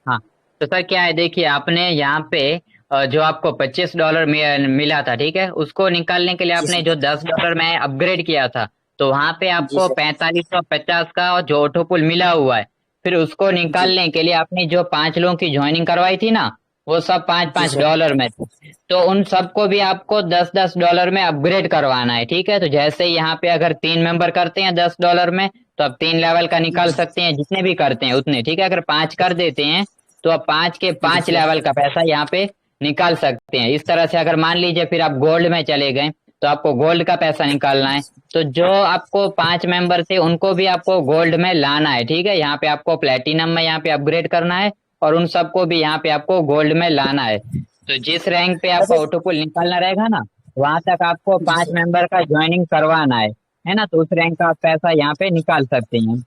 S2: हाँ, तो सर क्या है, देखिए आपने यहाँ पे जो आपको $25 मिला था, ठीक है, उसको निकालने के लिए
S5: जी
S2: आपने
S5: सर।
S2: जो $10 में अपग्रेड किया था, तो वहां पे
S5: जी
S2: आपको
S5: सर।
S2: 4550 का जो ऑटोपुल मिला हुआ है। फिर उसको
S5: जी।
S2: निकालने के लिए आपने जो 5 लोगों की ज्वाइनिंग करवाई थी ना, वो सब पाँच
S5: जी
S2: पाँच
S5: सर।
S2: डॉलर में थे। तो उन सबको भी आपको $10 में अपग्रेड करवाना है, ठीक है। तो जैसे यहाँ पे अगर 3 मेंबर करते हैं $10 में, तो आप 3 लेवल का निकाल सकते हैं, जितने भी करते हैं उतने, ठीक है। अगर 5 कर देते हैं तो आप 5 के
S5: जी
S2: 5
S5: सर।
S2: लेवल का पैसा यहाँ पे निकाल सकते हैं। इस तरह से अगर मान लीजिए फिर आप गोल्ड में चले गए तो आपको गोल्ड का पैसा निकालना है। तो जो आपको 5 मेंबर थे उनको भी आपको गोल्ड में लाना है, ठीक है। यहाँ पे आपको प्लेटिनम में यहाँ पे अपग्रेड करना है और उन सबको भी यहाँ पे आपको गोल्ड में लाना है। तो जिस रैंक पे आपका
S5: अच्छा।
S2: ऑटोपुल निकालना रहेगा ना, वहां तक आपको
S5: जी
S2: 5
S5: सर।
S2: मेंबर का ज्वाइनिंग करवाना है ना। तो उस रैंक का आप पैसा यहाँ पे निकाल सकते हैं।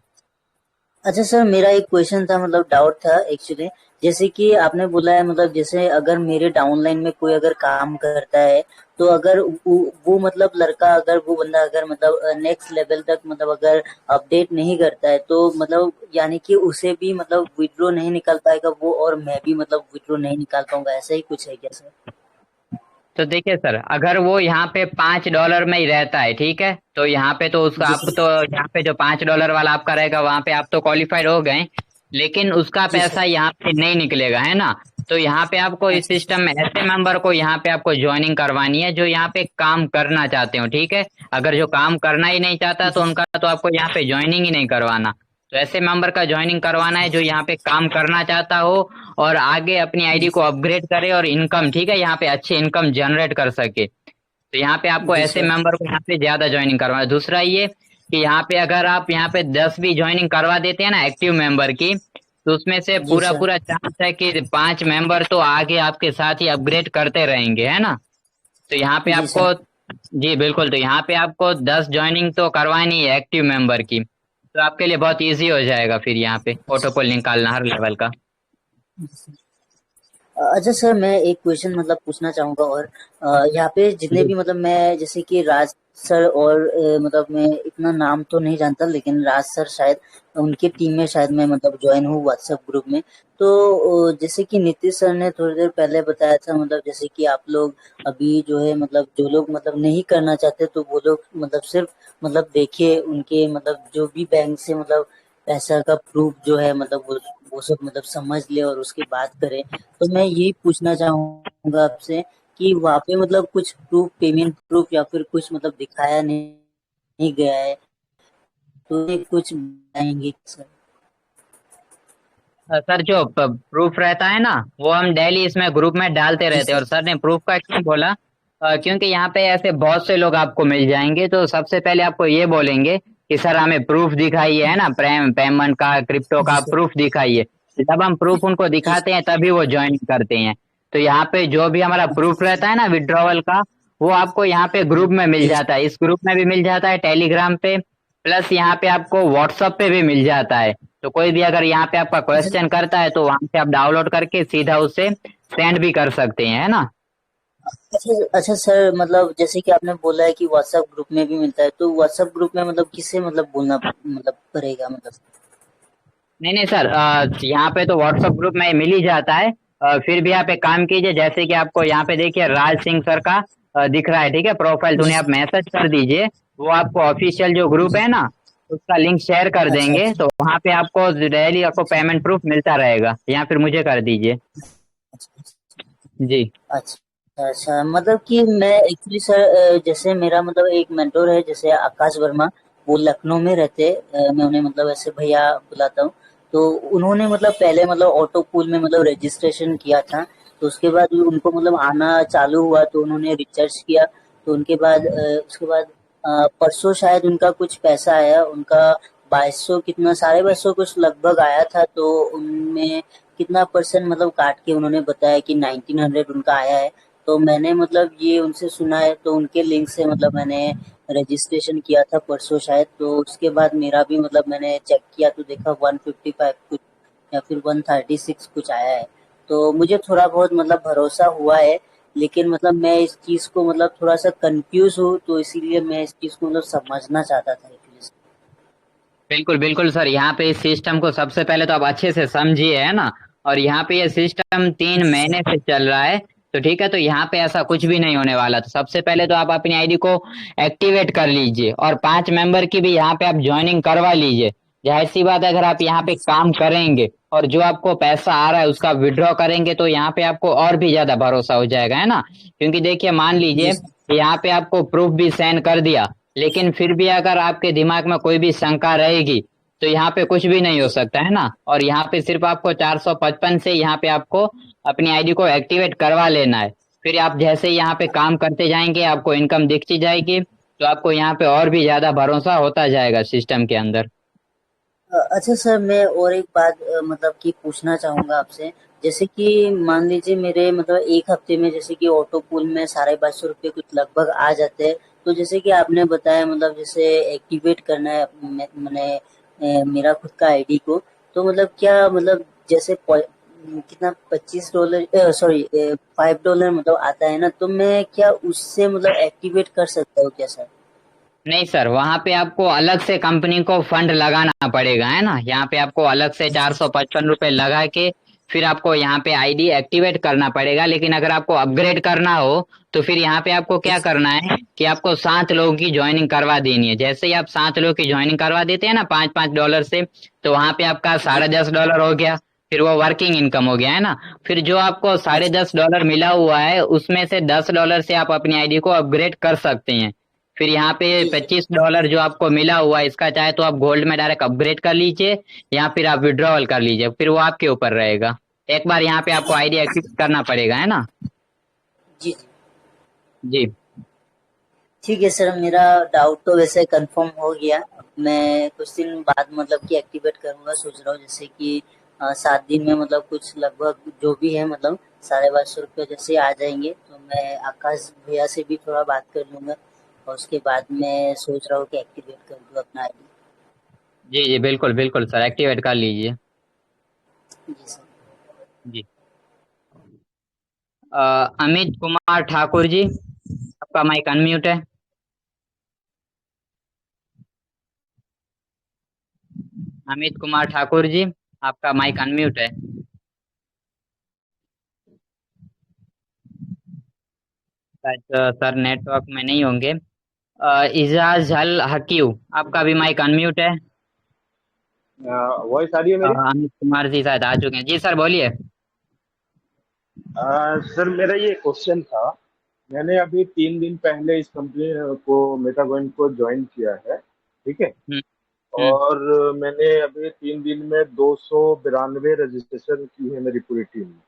S5: अच्छा सर, मेरा एक क्वेश्चन था, मतलब डाउट था एक्चुअली, जैसे कि आपने बोला है मतलब जैसे अगर मेरे डाउनलाइन में कोई अगर काम करता है, तो अगर वो मतलब लड़का, अगर वो बंदा अगर मतलब नेक्स्ट लेवल तक मतलब अगर अपडेट नहीं करता है, तो मतलब यानी कि उसे भी मतलब विड्रॉ नहीं निकाल पाएगा वो, और मैं भी मतलब विड्रॉ नहीं निकाल पाऊंगा, ऐसा ही कुछ है क्या सर?
S2: तो देखिए सर, अगर वो यहाँ पे $5 में ही रहता है, ठीक है, तो यहाँ पे तो उसका
S5: जी
S2: आप
S5: सर।
S2: तो यहाँ पे जो $5 वाला आपका रहेगा वहां पे आप तो क्वालिफाइड हो गए, लेकिन उसका
S5: जी सर।
S2: पैसा यहाँ पे नहीं निकलेगा, है ना। तो यहाँ पे आपको इस
S5: अच्छा
S2: सिस्टम
S5: सर।
S2: में ऐसे मेंबर को यहाँ पे आपको ज्वाइनिंग करवानी है जो यहाँ पे काम करना चाहते हो, ठीक है। अगर जो काम करना ही नहीं चाहता तो
S5: जी
S2: उनका तो आपको यहाँ पे ज्वाइनिंग ही नहीं करवाना। तो ऐसे मेंबर का ज्वाइनिंग करवाना है जो यहाँ पे काम करना चाहता हो और आगे अपनी आईडी को
S5: सर।
S2: अपग्रेड करे और इनकम, ठीक है, यहाँ पे अच्छी इनकम जनरेट कर सके। तो यहाँ पे आपको
S5: जी
S2: ऐसे
S5: सर।
S2: मेंबर को यहाँ पे ज्यादा ज्वाइनिंग करवाना है। दूसरा ये कि यहाँ पे अगर आप यहाँ पे 10 भी ज्वाइनिंग करवा देते हैं ना एक्टिव मेंबर की, तो उसमें से
S5: जी
S2: पूरा
S5: सर।
S2: पूरा चांस है कि 5 मेंबर तो आगे आपके साथ ही अपग्रेड करते रहेंगे, है ना। तो यहाँ पे
S5: जी सर।
S2: आपको, जी बिल्कुल, तो यहाँ पे आपको 10 ज्वाइनिंग तो करवानी है एक्टिव मेंबर की। तो आपके लिए बहुत ईजी हो जाएगा फिर यहाँ पे ऑटोपोल निकालना हर लेवल का।
S5: अच्छा सर, मैं एक क्वेश्चन मतलब पूछना चाहूंगा, और यहाँ पे जितने
S2: जी
S5: भी मतलब मैं जैसे कि राज सर और मतलब मैं इतना नाम तो नहीं जानता, लेकिन राज सर शायद उनके टीम में शायद मैं मतलब ज्वाइन हूँ व्हाट्सएप ग्रुप में। तो जैसे कि नीतीश सर ने थोड़ी देर पहले बताया था मतलब जैसे कि आप लोग अभी जो है मतलब जो लोग मतलब नहीं करना चाहते, तो वो लोग मतलब सिर्फ मतलब देखिए उनके मतलब जो भी बैंक से मतलब पैसा का प्रूफ जो है मतलब वो सब मतलब समझ ले और उसकी बात करें। तो मैं यही पूछना चाहूंगा आपसे कि वहाँ पे मतलब कुछ प्रूफ, पेमेंट प्रूफ या फिर कुछ मतलब दिखाया नहीं गया है, तो ये कुछ बताएंगे सर?
S2: सर, जो प्रूफ रहता है ना वो हम डेली इसमें ग्रुप में डालते
S5: जी
S2: रहते हैं।
S5: सर।
S2: और सर ने प्रूफ का क्यों बोला, क्योंकि यहाँ पे ऐसे बहुत से लोग आपको मिल जाएंगे, तो सबसे पहले आपको ये बोलेंगे कि सर हमें प्रूफ दिखाइए, है ना, पेमेंट का, क्रिप्टो
S5: जी
S2: का
S5: सर।
S2: प्रूफ दिखाइए। जब हम प्रूफ उनको
S5: जी
S2: दिखाते हैं तभी वो ज्वाइन करते हैं। तो यहाँ पे जो भी हमारा प्रूफ रहता है ना विड्रॉवल का, वो आपको यहाँ पे ग्रुप में मिल
S5: जी
S2: जाता है। इस ग्रुप में भी मिल जाता है, टेलीग्राम पे, प्लस यहाँ पे आपको व्हाट्सएप पे भी मिल जाता है। तो कोई भी अगर यहाँ पे आपका
S5: अच्छा।
S2: क्वेश्चन करता है तो वहां से आप डाउनलोड करके सीधा उससे सेंड भी कर सकते हैं, है ना।
S5: अच्छा अच्छा सर, मतलब जैसे कि आपने बोला है कि व्हाट्सएप ग्रुप में भी मिलता है, तो व्हाट्सएप ग्रुप में मतलब किससे मतलब बोलना मतलब पड़ेगा मतलब?
S2: नहीं नहीं सर, यहाँ पे तो व्हाट्सएप ग्रुप में मिल ही जाता है। फिर भी आप एक काम कीजिए, जैसे कि आपको यहाँ पे देखिए राज सिंह सर का दिख रहा है, ठीक है, प्रोफाइल, तो
S5: जी
S2: उन्हें आप
S5: सर।
S2: मैसेज कर दीजिए। वो आपको ऑफिशियल जो ग्रुप
S5: जी।
S2: है ना, उसका लिंक शेयर कर
S5: अच्छा
S2: देंगे,
S5: अच्छा
S2: तो वहाँ पे आपको डेली आपको
S5: अच्छा
S2: पेमेंट प्रूफ मिलता रहेगा, या फिर मुझे कर दीजिए।
S5: अच्छा
S2: जी
S5: अच्छा अच्छा, मतलब कि मैं एक्चुअली सर जैसे मेरा मतलब एक मेंटोर है जैसे आकाश वर्मा, वो लखनऊ में रहते हैं। मैं उन्हें मतलब ऐसे भैया बुलाता हूँ। तो उन्होंने मतलब पहले मतलब ऑटो पूल में मतलब रजिस्ट्रेशन किया था। तो उसके बाद उनको मतलब आना चालू हुआ तो उन्होंने रिसर्च किया। तो उनके बाद उसके बाद परसों शायद उनका कुछ पैसा आया, उनका 2200 कितना 2250 कुछ लगभग आया था। तो उनमें कितना परसेंट मतलब काट के उन्होंने बताया कि 1900 उनका आया है। तो मैंने मतलब ये उनसे सुना है, तो उनके लिंक से मतलब मैंने रजिस्ट्रेशन किया था परसों शायद। तो उसके बाद मेरा भी मतलब मैंने चेक किया तो देखा 155 कुछ या फिर 136 कुछ आया है। तो मुझे थोड़ा बहुत मतलब भरोसा हुआ है। लेकिन मतलब मैं इस चीज को मतलब थोड़ा सा कंफ्यूज हूँ, तो इसीलिए मैं इस चीज को मतलब समझना चाहता था एक्चुअली।
S2: बिल्कुल बिल्कुल सर, यहाँ पे इस सिस्टम को सबसे पहले तो आप अच्छे से समझिए, है ना। और यहाँ पे ये सिस्टम 3 महीने से चल रहा है, तो ठीक है, तो यहाँ पे ऐसा कुछ भी नहीं होने वाला। तो सबसे पहले तो आप अपनी आईडी को एक्टिवेट कर लीजिए, और 5 मेंबर की भी यहाँ पे आप ज्वाइनिंग करवा लीजिए। जाहिर सी बात है, अगर आप यहाँ पे काम करेंगे और जो आपको पैसा आ रहा है उसका विड्रॉ करेंगे, तो यहाँ पे आपको और भी ज्यादा भरोसा हो जाएगा, है ना। क्योंकि देखिए, मान
S5: जी
S2: लीजिए
S5: सर।
S2: कि यहाँ पे आपको प्रूफ भी सेंड कर दिया, लेकिन फिर भी अगर आपके दिमाग में कोई भी शंका रहेगी, तो यहाँ पे कुछ भी नहीं हो सकता, है ना। और यहाँ पे सिर्फ आपको 455 से यहाँ पे आपको अपनी आईडी को एक्टिवेट करवा लेना है। फिर आप जैसे यहाँ पे काम करते जाएंगे, आपको इनकम दिखती जाएगी, तो आपको यहाँ पे और भी ज्यादा भरोसा होता जाएगा सिस्टम के अंदर।
S5: अच्छा सर, मैं और एक बात मतलब कि पूछना चाहूँगा आपसे। जैसे कि मान लीजिए मेरे मतलब 1 हफ्ते में जैसे कि ऑटो पूल में 2250 रुपए कुछ लगभग आ जाते हैं। तो जैसे कि आपने बताया मतलब जैसे एक्टिवेट करना है मैंने मेरा खुद का आईडी को। तो मतलब क्या मतलब जैसे कितना $25 सॉरी $5 मतलब आता है ना, तो मैं क्या उससे मतलब एक्टिवेट कर सकता हूँ क्या सर?
S2: नहीं सर, वहां पे आपको अलग से कंपनी को फंड लगाना पड़ेगा, है ना। यहाँ पे आपको अलग से
S5: जी।
S2: 455 रुपए लगा के फिर आपको यहाँ पे आईडी एक्टिवेट करना पड़ेगा। लेकिन अगर आपको अपग्रेड करना हो, तो फिर यहाँ पे आपको क्या करना है कि आपको 7 लोगों की ज्वाइनिंग करवा देनी है। जैसे ही आप 7 लोगों की ज्वाइनिंग करवा देते हैं ना, $5-5 से, तो वहां पे आपका
S5: जी।
S2: $10.5 हो गया। फिर वो वर्किंग इनकम हो गया, है ना। फिर जो आपको
S5: अच्छा।
S2: $10.5 मिला हुआ है, उसमें से $10 से आप अपनी आईडी को अपग्रेड कर सकते हैं। फिर यहाँ पे
S5: जी जी।
S2: $25 जो आपको मिला हुआ है, इसका चाहे तो आप गोल्ड में डायरेक्ट अपग्रेड कर लीजिए, या फिर आप विड्रॉवल कर लीजिए, फिर वो आपके ऊपर रहेगा। एक बार यहाँ पे आपको आईडी एक्टिव करना पड़ेगा, है ना।
S5: जी जी।
S2: जी
S5: ठीक है सर, मेरा डाउट तो वैसे कंफर्म हो गया। मैं कुछ दिन बाद मतलब कि एक्टिवेट करूंगा, सोच रहा हूँ जैसे कि 7 दिन में मतलब कुछ लगभग जो भी है मतलब 2250 रुपये जैसे आ जाएंगे, तो मैं आकाश भैया से भी थोड़ा बात कर लूंगा। और उसके बाद मैं सोच रहा हूँ कि एक्टिवेट कर दूँ अपना आईडी।
S2: जी जी, बिल्कुल बिल्कुल सर, एक्टिवेट कर लीजिए।
S5: जी सर।
S2: जी। अमित कुमार ठाकुर जी, आपका माइक अनम्यूट है। अमित कुमार ठाकुर जी, आपका माइक अनम्यूट है। शायद सर नेटवर्क में नहीं होंगे। इजाज अल हकीव, आपका भी माइक अनम्यूट है।
S6: वॉइस आ रही है मेरी?
S2: अमित कुमार जी शायद आ चुके हैं। जी सर, बोलिए।
S6: सर मेरा ये क्वेश्चन था। मैंने अभी 3 दिन पहले इस कंपनी को मेटाकॉइन को ज्वाइन किया है, ठीक है।
S2: हम्म हम्म।
S6: और मैंने अभी 3 दिन में 292 रजिस्ट्रेशन की है मेरी पूरी टीम में,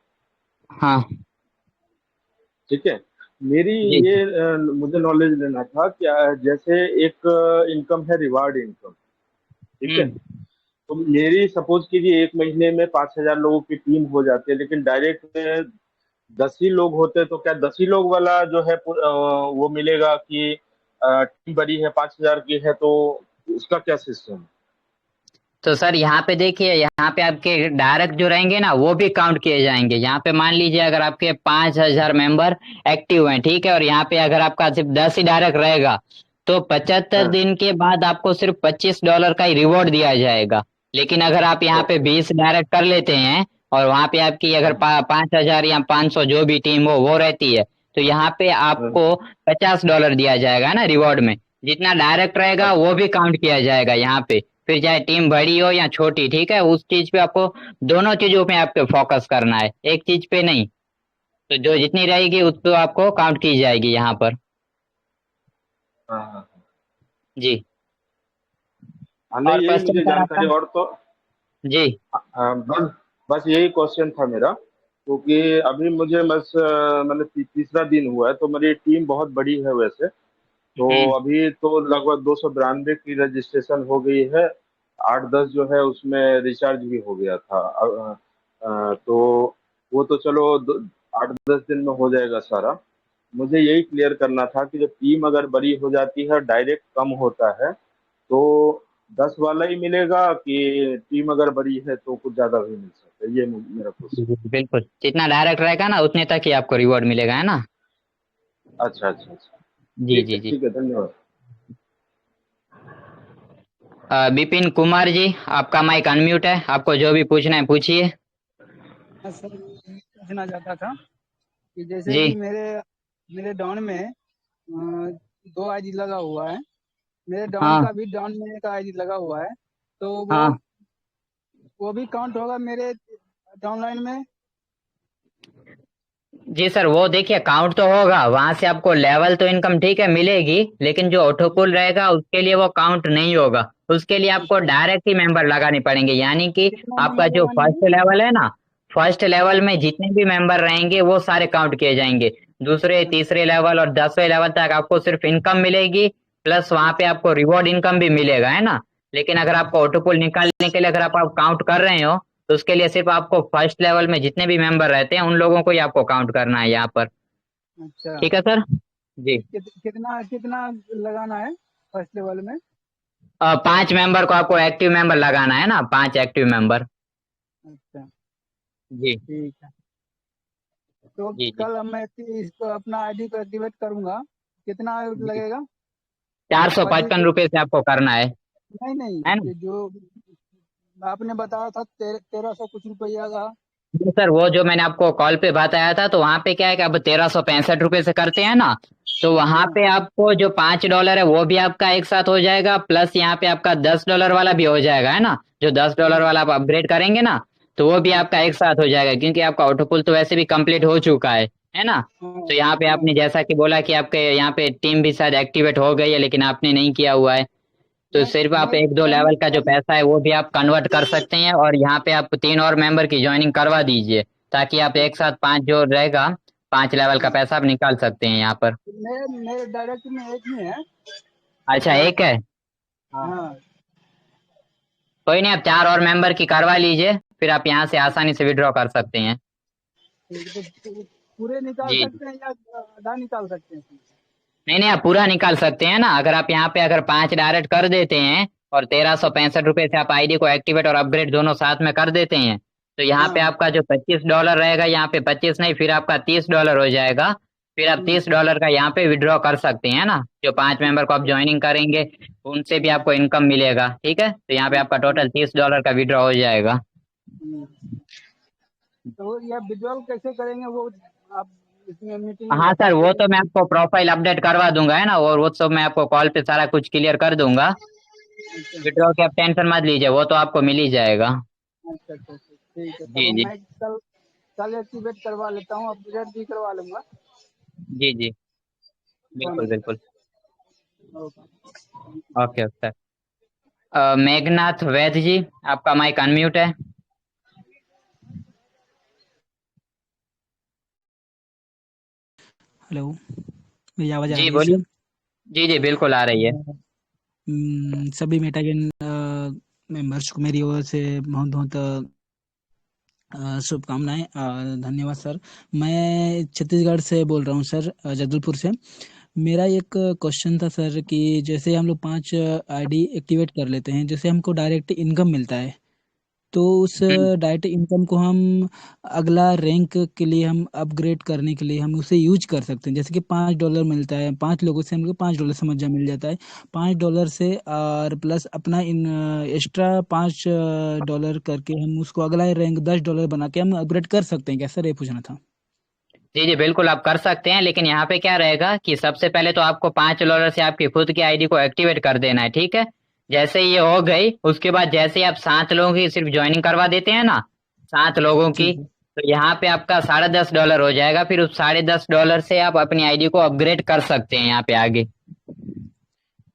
S2: हाँ।
S6: ठीक है। मेरी
S2: जी।
S6: ये मुझे नॉलेज लेना था कि जैसे एक इनकम है रिवार्ड इनकम, ठीक है।
S2: हम्म।
S6: तो मेरी सपोज कीजिए 1 महीने में 5,000 लोगों की टीम हो जाती है, लेकिन डायरेक्ट 10 ही लोग होते तो क्या 10 ही लोग वाला जो है वो मिलेगा कि टीम बड़ी है 5,000 की है, तो उसका क्या सिस्टम?
S2: तो सर यहाँ पे देखिए, यहाँ पे आपके डायरेक्ट जो रहेंगे ना, वो भी काउंट किए जाएंगे। यहाँ पे मान लीजिए अगर आपके 5,000 मेंबर एक्टिव हैं, ठीक है, और यहाँ पे अगर आपका सिर्फ 10 ही डायरेक्ट रहेगा, तो 75
S6: हाँ।
S2: दिन के बाद आपको सिर्फ $25 का ही रिवॉर्ड दिया जाएगा। लेकिन अगर आप यहाँ पे
S6: ओके।
S2: 20 डायरेक्ट कर लेते हैं, और वहां पे आपकी अगर 5,000 या 500 जो भी टीम हो वो रहती है, तो यहाँ पे आपको $50 दिया जाएगा ना रिवॉर्ड में। जितना डायरेक्ट रहेगा वो भी काउंट किया जाएगा यहाँ पे, फिर चाहे टीम बड़ी हो या छोटी, ठीक है। उस चीज पे आपको दोनों चीजों पे आपको फोकस करना है, एक चीज पे नहीं। तो जो जितनी रहेगी उस पे आपको काउंट की जाएगी यहाँ पर।
S6: हाँ हाँ
S2: जी।
S6: हाँ,
S2: और
S6: नहीं यही
S2: क्वेश्चन
S6: मुझे
S2: सर आपका?
S6: जानकारी और तो
S2: जी
S6: बस बस यही क्वेश्चन था मेरा, क्योंकि अभी मुझे बस मैंने तीसरा दिन हुआ है, तो मेरी टीम बहुत बड़ी है वैसे। तो
S2: हम्म
S6: अभी तो लगभग 292 की रजिस्ट्रेशन हो गई है। 8-10 जो है उसमें रिचार्ज भी हो गया था। तो वो तो चलो 8-10 दिन में हो जाएगा सारा। मुझे यही क्लियर करना था कि जब टीम अगर बड़ी हो जाती है, डायरेक्ट कम होता है, तो 10 वाला ही मिलेगा कि टीम अगर बड़ी है तो कुछ ज्यादा भी मिल सकता है, ये मेरा
S2: जी,
S6: क्वेश्चन।
S2: जी, बिल्कुल। जितना डायरेक्ट रहेगा ना उतने तक ही आपको रिवॉर्ड मिलेगा, है ना।
S6: अच्छा अच्छा अच्छा।
S2: जी जी जी।
S6: ठीक है, धन्यवाद।
S2: विपिन कुमार जी, आपका माइक अनम्यूट है, आपको जो भी पूछना है पूछिए।
S7: हाँ सर, मैं पूछना चाहता था कि जैसे
S2: जी
S7: कि मेरे मेरे डाउन में 2 आईडी लगा हुआ है। मेरे डाउन
S2: हाँ
S7: का भी डाउन में एक आईडी लगा हुआ है, तो
S2: हाँ।
S7: वो भी काउंट होगा मेरे डाउनलाइन में?
S2: जी सर, वो देखिए काउंट तो होगा, वहां से आपको लेवल तो इनकम ठीक है मिलेगी, लेकिन जो ऑटोपुल रहेगा उसके लिए वो काउंट नहीं होगा। उसके लिए आपको
S7: अच्छा,
S2: डायरेक्ट ही मेंबर लगाने पड़ेंगे, यानी कि
S7: कितना
S2: आपका
S7: नंबर
S2: जो
S7: लगाने
S2: फर्स्ट
S7: हैं?
S2: लेवल है ना, फर्स्ट लेवल
S7: हाँ,
S2: में जितने भी मेंबर रहेंगे वो सारे काउंट किए जाएंगे। दूसरे तीसरे लेवल और 10वें लेवल तक आपको सिर्फ इनकम मिलेगी, प्लस वहां पे आपको रिवॉर्ड इनकम भी मिलेगा, है ना। लेकिन अगर आपको ऑटोपुल निकालने के लिए अगर आप काउंट कर रहे हो, तो उसके लिए सिर्फ आपको फर्स्ट लेवल में जितने भी मेंबर रहते हैं उन लोगों को ही आपको काउंट करना है यहाँ पर।
S7: अच्छा।
S2: ठीक है सर। जी।
S7: कितना कितना लगाना है फर्स्ट लेवल में?
S2: 5 मेंबर को आपको एक्टिव मेंबर लगाना है ना, 5 एक्टिव मेंबर।
S7: अच्छा,
S2: जी
S7: ठीक है। तो
S2: जी जी।
S7: कल मैं इसको अपना आईडी को एक्टिवेट करूंगा, कितना
S2: जी
S7: लगेगा?
S2: चार सौ
S7: पच्चीस
S2: पचपन रुपये से आपको करना
S7: नहीं नहीं,
S2: है ना।
S7: ये जो आपने बताया था 1300 कुछ रुपया का।
S2: जी सर, वो जो मैंने आपको कॉल पे बताया था, तो वहां पे क्या है कि अब 1365 रुपये से करते हैं ना, तो वहां
S7: हाँ
S2: पे आपको जो $5 है वो भी आपका एक साथ हो जाएगा, प्लस यहाँ पे आपका $10 वाला भी हो जाएगा, है ना। जो $10 वाला आप अपग्रेड करेंगे ना, तो वो भी
S7: हाँ
S2: आपका एक साथ हो जाएगा, क्योंकि आपका ऑटोपुल तो वैसे भी कंप्लीट हो चुका है ना।
S7: हाँ
S2: तो यहाँ पे
S7: हाँ।
S2: आपने जैसा कि बोला कि आपके यहाँ पे टीम भी शायद एक्टिवेट हो गई है, लेकिन आपने नहीं किया हुआ है, तो
S7: नहीं
S2: सिर्फ आप
S7: नहीं,
S2: एक दो
S7: मैंने
S2: लेवल का जो
S7: मैंने
S2: पैसा है वो भी आप कन्वर्ट कर सकते हैं, और यहाँ पे आप 3 और मेंबर की ज्वाइनिंग करवा दीजिए, ताकि आप एक साथ 5 जो रहेगा, 5 लेवल का
S7: हाँ,
S2: पैसा आप निकाल सकते हैं यहाँ पर।
S7: मेरे मेरे डायरेक्ट में एक ही है।
S2: अच्छा, एक है।
S7: हाँ,
S2: कोई नहीं, आप 4 और मेंबर की करवा लीजिए, फिर आप यहाँ से आसानी से विड्रॉ कर सकते हैं।
S7: ठीक है। तो पूरे निकाल
S2: जी।
S7: सकते हैं या आधा निकाल सकते हैं?
S2: नहीं नहीं, आप पूरा निकाल सकते हैं ना, अगर आप यहाँ पे अगर 5 डायरेक्ट कर देते हैं और 1365 रुपये से आप आईडी को एक्टिवेट और अपग्रेड दोनों साथ में कर देते हैं, तो यहाँ पे
S7: हाँ।
S2: आपका जो $25 रहेगा, यहाँ पे 25 नहीं, फिर आपका $30 हो जाएगा। फिर आप
S7: हम्म,
S2: $30 का यहाँ पे विड्रॉ कर सकते हैं ना, जो 5 मेंबर को आप ज्वाइनिंग करेंगे उनसे भी आपको इनकम मिलेगा, ठीक है। तो यहाँ पे आपका टोटल $30 का विड्रॉ हो जाएगा।
S7: हम्म। तो यह विड्रॉल कैसे करेंगे वो आप इसमें मीटिंग में
S2: हाँ
S7: बता
S2: सर, वो
S7: देंगे?
S2: तो मैं आपको प्रोफाइल अपडेट करवा दूंगा, है ना, और वो सब मैं आपको कॉल पे सारा कुछ क्लियर कर दूंगा।
S7: अच्छा
S2: विड्रॉ की आप टेंशन मत लीजिए, वो तो आपको मिल ही जाएगा।
S7: अच्छा अच्छा अच्छा, ठीक है।
S2: जी
S7: तब
S2: जी
S7: मैं कल कल एक्टिवेट करवा लेता हूँ, अपडेट भी करवा लूंगा।
S2: जी जी।
S7: फोन
S2: बिल्कुल बिल्कुल।
S7: Okay.
S2: Okay sir. Meghnath Vaid ji, आपका माइक अनम्यूट है।
S8: हेलो, मेरी आवाज़ आ
S2: जी
S8: रही है
S2: बोलिए।
S8: सर?
S2: जी जी बिल्कुल आ रही है।
S8: सभी मेटागेन मेंबर्स को मेरी ओर से बहुत बहुत शुभकामनाएं। धन्यवाद सर। मैं छत्तीसगढ़ से बोल रहा हूँ सर, जगदलपुर से। मेरा एक क्वेश्चन था सर कि जैसे हम लोग 5 आईडी एक्टिवेट कर लेते हैं, जैसे हमको डायरेक्ट इनकम मिलता है, तो उस डायरेक्ट इनकम को हम अगला रैंक के लिए हम अपग्रेड करने के लिए हम उसे यूज कर सकते हैं। जैसे कि $5 मिलता है, 5 लोगों से हमको $5 समझ मिल जाता है। $5 से और प्लस अपना इन एक्स्ट्रा $5 करके हम उसको अगला रैंक $10 बना के हम अपग्रेड कर सकते हैं क्या सर? ये पूछना था।
S2: जी जी बिल्कुल आप कर सकते हैं, लेकिन यहाँ पे क्या रहेगा कि सबसे पहले तो आपको $5 से आपकी खुद की आईडी को एक्टिवेट कर देना है, ठीक है। जैसे ये हो गई, उसके बाद जैसे ही आप 7 लोगों की सिर्फ ज्वाइनिंग करवा देते हैं ना, 7 लोगों
S8: जी
S2: की, तो यहाँ पे आपका $10.5 हो जाएगा। फिर उस $10.5 से आप अपनी आईडी को अपग्रेड कर सकते हैं यहाँ पे आगे।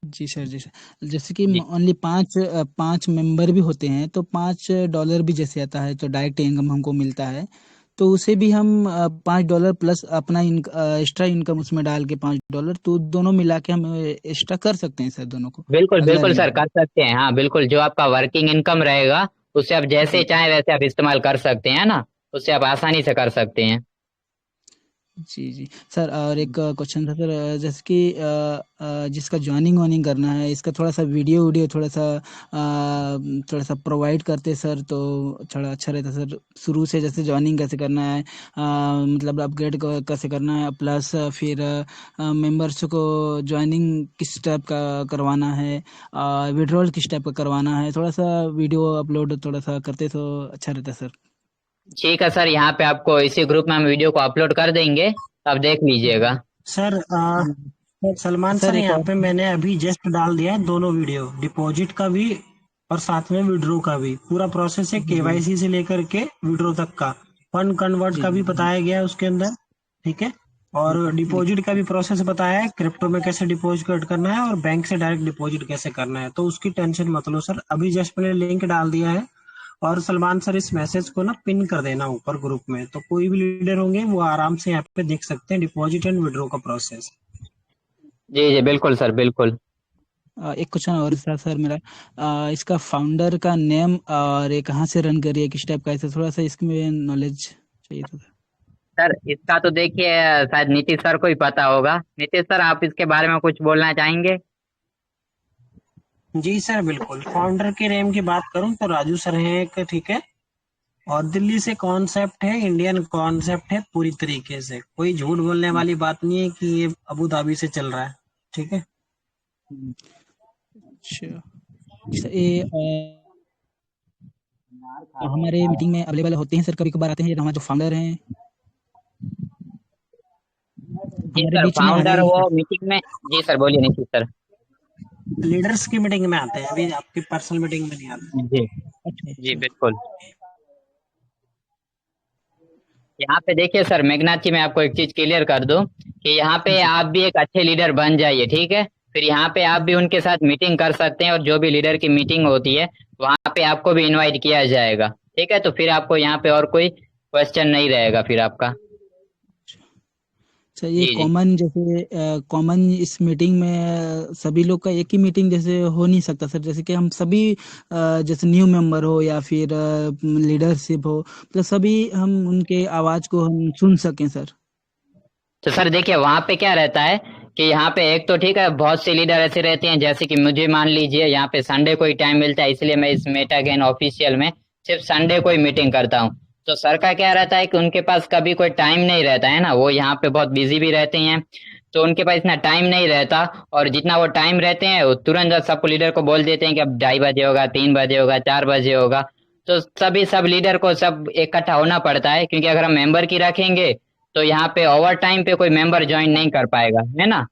S8: जी सर, जी सर। जैसे कि
S2: जी
S8: ओनली 5 मेंबर भी होते हैं तो $5 भी जैसे आता है तो डायरेक्ट इनकम हमको मिलता है, तो उसे भी हम $5 प्लस अपना एक्स्ट्रा इनकम उसमें डाल के $5, तो दोनों मिला के हम एक्स्ट्रा कर सकते हैं सर दोनों को
S2: बिल्कुल
S8: अगला
S2: बिल्कुल
S8: रैंक
S2: सर
S8: में।
S2: कर सकते हैं, हाँ बिल्कुल। जो आपका वर्किंग इनकम रहेगा उससे आप जैसे
S8: जी
S2: चाहें वैसे आप इस्तेमाल कर सकते हैं ना, उससे आप आसानी से कर सकते हैं।
S8: जी जी सर। और एक क्वेश्चन था सर, जैसे कि जिसका ज्वाइनिंग वार्निंग करना है इसका थोड़ा सा वीडियो थोड़ा सा प्रोवाइड करते सर तो थोड़ा अच्छा रहता सर। शुरू से जैसे ज्वाइनिंग कैसे करना है, मतलब अपग्रेड कैसे करना है, प्लस फिर मेंबर्स को ज्वाइनिंग किस टाइप का करवाना है, विड्रॉल किस टाइप का करवाना है, थोड़ा सा वीडियो अपलोड थोड़ा सा करते तो अच्छा रहता सर।
S2: ठीक है सर, यहाँ पे आपको इसी ग्रुप में हम वीडियो को अपलोड कर देंगे, तो आप देख लीजिएगा।
S3: Sir
S8: sir
S3: Salman
S8: sir
S3: sir,
S8: एक
S3: यहाँ
S8: और।
S3: पे मैंने अभी जस्ट डाल दिया है दोनों वीडियो, डिपॉजिट का भी और साथ में विड्रॉ का भी। पूरा प्रोसेस है,
S8: जी जी
S3: केवाईसी से लेकर के विड्रॉ तक का। फंड कन्वर्ट
S8: जी
S3: का
S8: जी
S3: भी बताया गया है उसके अंदर, ठीक है। और
S8: जी
S3: डिपॉजिट का भी प्रोसेस बताया है, क्रिप्टो में कैसे डिपॉजिट करना है और बैंक से डायरेक्ट डिपॉजिट कैसे करना है। तो उसकी टेंशन मत लो सर, अभी जस्ट मैंने लिंक डाल दिया है। और सलमान सर, इस मैसेज को ना पिन कर देना ऊपर ग्रुप में, तो कोई भी लीडर होंगे वो आराम से यहाँ पे देख सकते हैं डिपॉजिट एंड विड्रॉ का प्रोसेस।
S2: जी जी बिल्कुल सर बिल्कुल।
S8: एक क्वेश्चन और था सर मेरा, इसका फाउंडर का नेम और ये कहाँ से रन कर रही है, किस टाइप का है, थोड़ा सा इसमें नॉलेज चाहिए था सर।
S2: सर इसका तो देखिए शायद नीतीश सर को ही पता होगा। नीतीश सर आप इसके बारे में कुछ बोलना चाहेंगे?
S3: जी सर बिल्कुल। फाउंडर के नेम की बात करूं तो राजू सर हैं एक, ठीक है। और दिल्ली से कॉन्सेप्ट है, इंडियन कॉन्सेप्ट है पूरी तरीके से, कोई झूठ बोलने वाली बात नहीं है कि ये अबू धाबी से चल रहा है, ठीक है।
S8: हम्म, अच्छा सर, ये हमारे मीटिंग में अवेलेबल होते हैं सर, कभी कभार आते हैं हमारे जो फाउंडर हैं
S2: जी
S8: हमारे
S2: सर
S8: बीच में आ
S2: फाउंडर
S8: गई
S2: वो
S8: है।
S2: मीटिंग में। जी सर बोलिए नीतीश सर।
S3: लीडर्स की मीटिंग में आते हैं, अभी आपकी पर्सनल मीटिंग में नहीं आते।
S2: जी
S8: अच्छा
S2: जी
S8: अच्छा।
S2: बिल्कुल। यहाँ पे देखिए सर मेघनाथ जी, मैं आपको एक चीज क्लियर कर दूं कि यहाँ पे
S8: जी
S2: आप भी एक अच्छे लीडर बन जाइए, ठीक है। फिर यहाँ पे आप भी उनके साथ मीटिंग कर सकते हैं, और जो भी लीडर की मीटिंग होती है वहाँ पे आपको भी इनवाइट किया जाएगा, ठीक है। तो फिर आपको यहाँ पे और कोई क्वेश्चन नहीं रहेगा फिर आपका।
S8: सर, ये
S2: जी जी
S8: कॉमन जैसे कॉमन इस मीटिंग में सभी लोग का एक ही मीटिंग जैसे हो नहीं सकता सर, जैसे कि हम सभी जैसे न्यू मेंबर हो या फिर लीडरशिप हो, मतलब सभी हम उनके आवाज को हम सुन सकें सर।
S2: तो सर देखिए वहां पे क्या रहता है कि यहाँ पे एक तो ठीक है, बहुत से लीडर ऐसे रहते हैं, जैसे कि मुझे मान लीजिए यहाँ पे संडे को ही टाइम मिलता है, इसलिए मैं इस मेटा गेन ऑफिशियल में सिर्फ संडे को ही मीटिंग करता हूँ। तो सर का क्या रहता है कि उनके पास कभी कोई टाइम नहीं रहता है ना, वो यहाँ पे बहुत बिजी भी रहते हैं, तो उनके पास इतना टाइम नहीं रहता। और जितना वो टाइम रहते हैं वो तुरंत सबको लीडर को बोल देते हैं कि अब 2:30 बजे होगा, 3 बजे होगा, 4 बजे होगा। तो सभी सब लीडर को सब इकट्ठा होना पड़ता है, क्योंकि अगर हम मेंबर की रखेंगे तो यहाँ पे ओवर टाइम पे कोई मेंबर ज्वाइन नहीं कर पाएगा, है ना।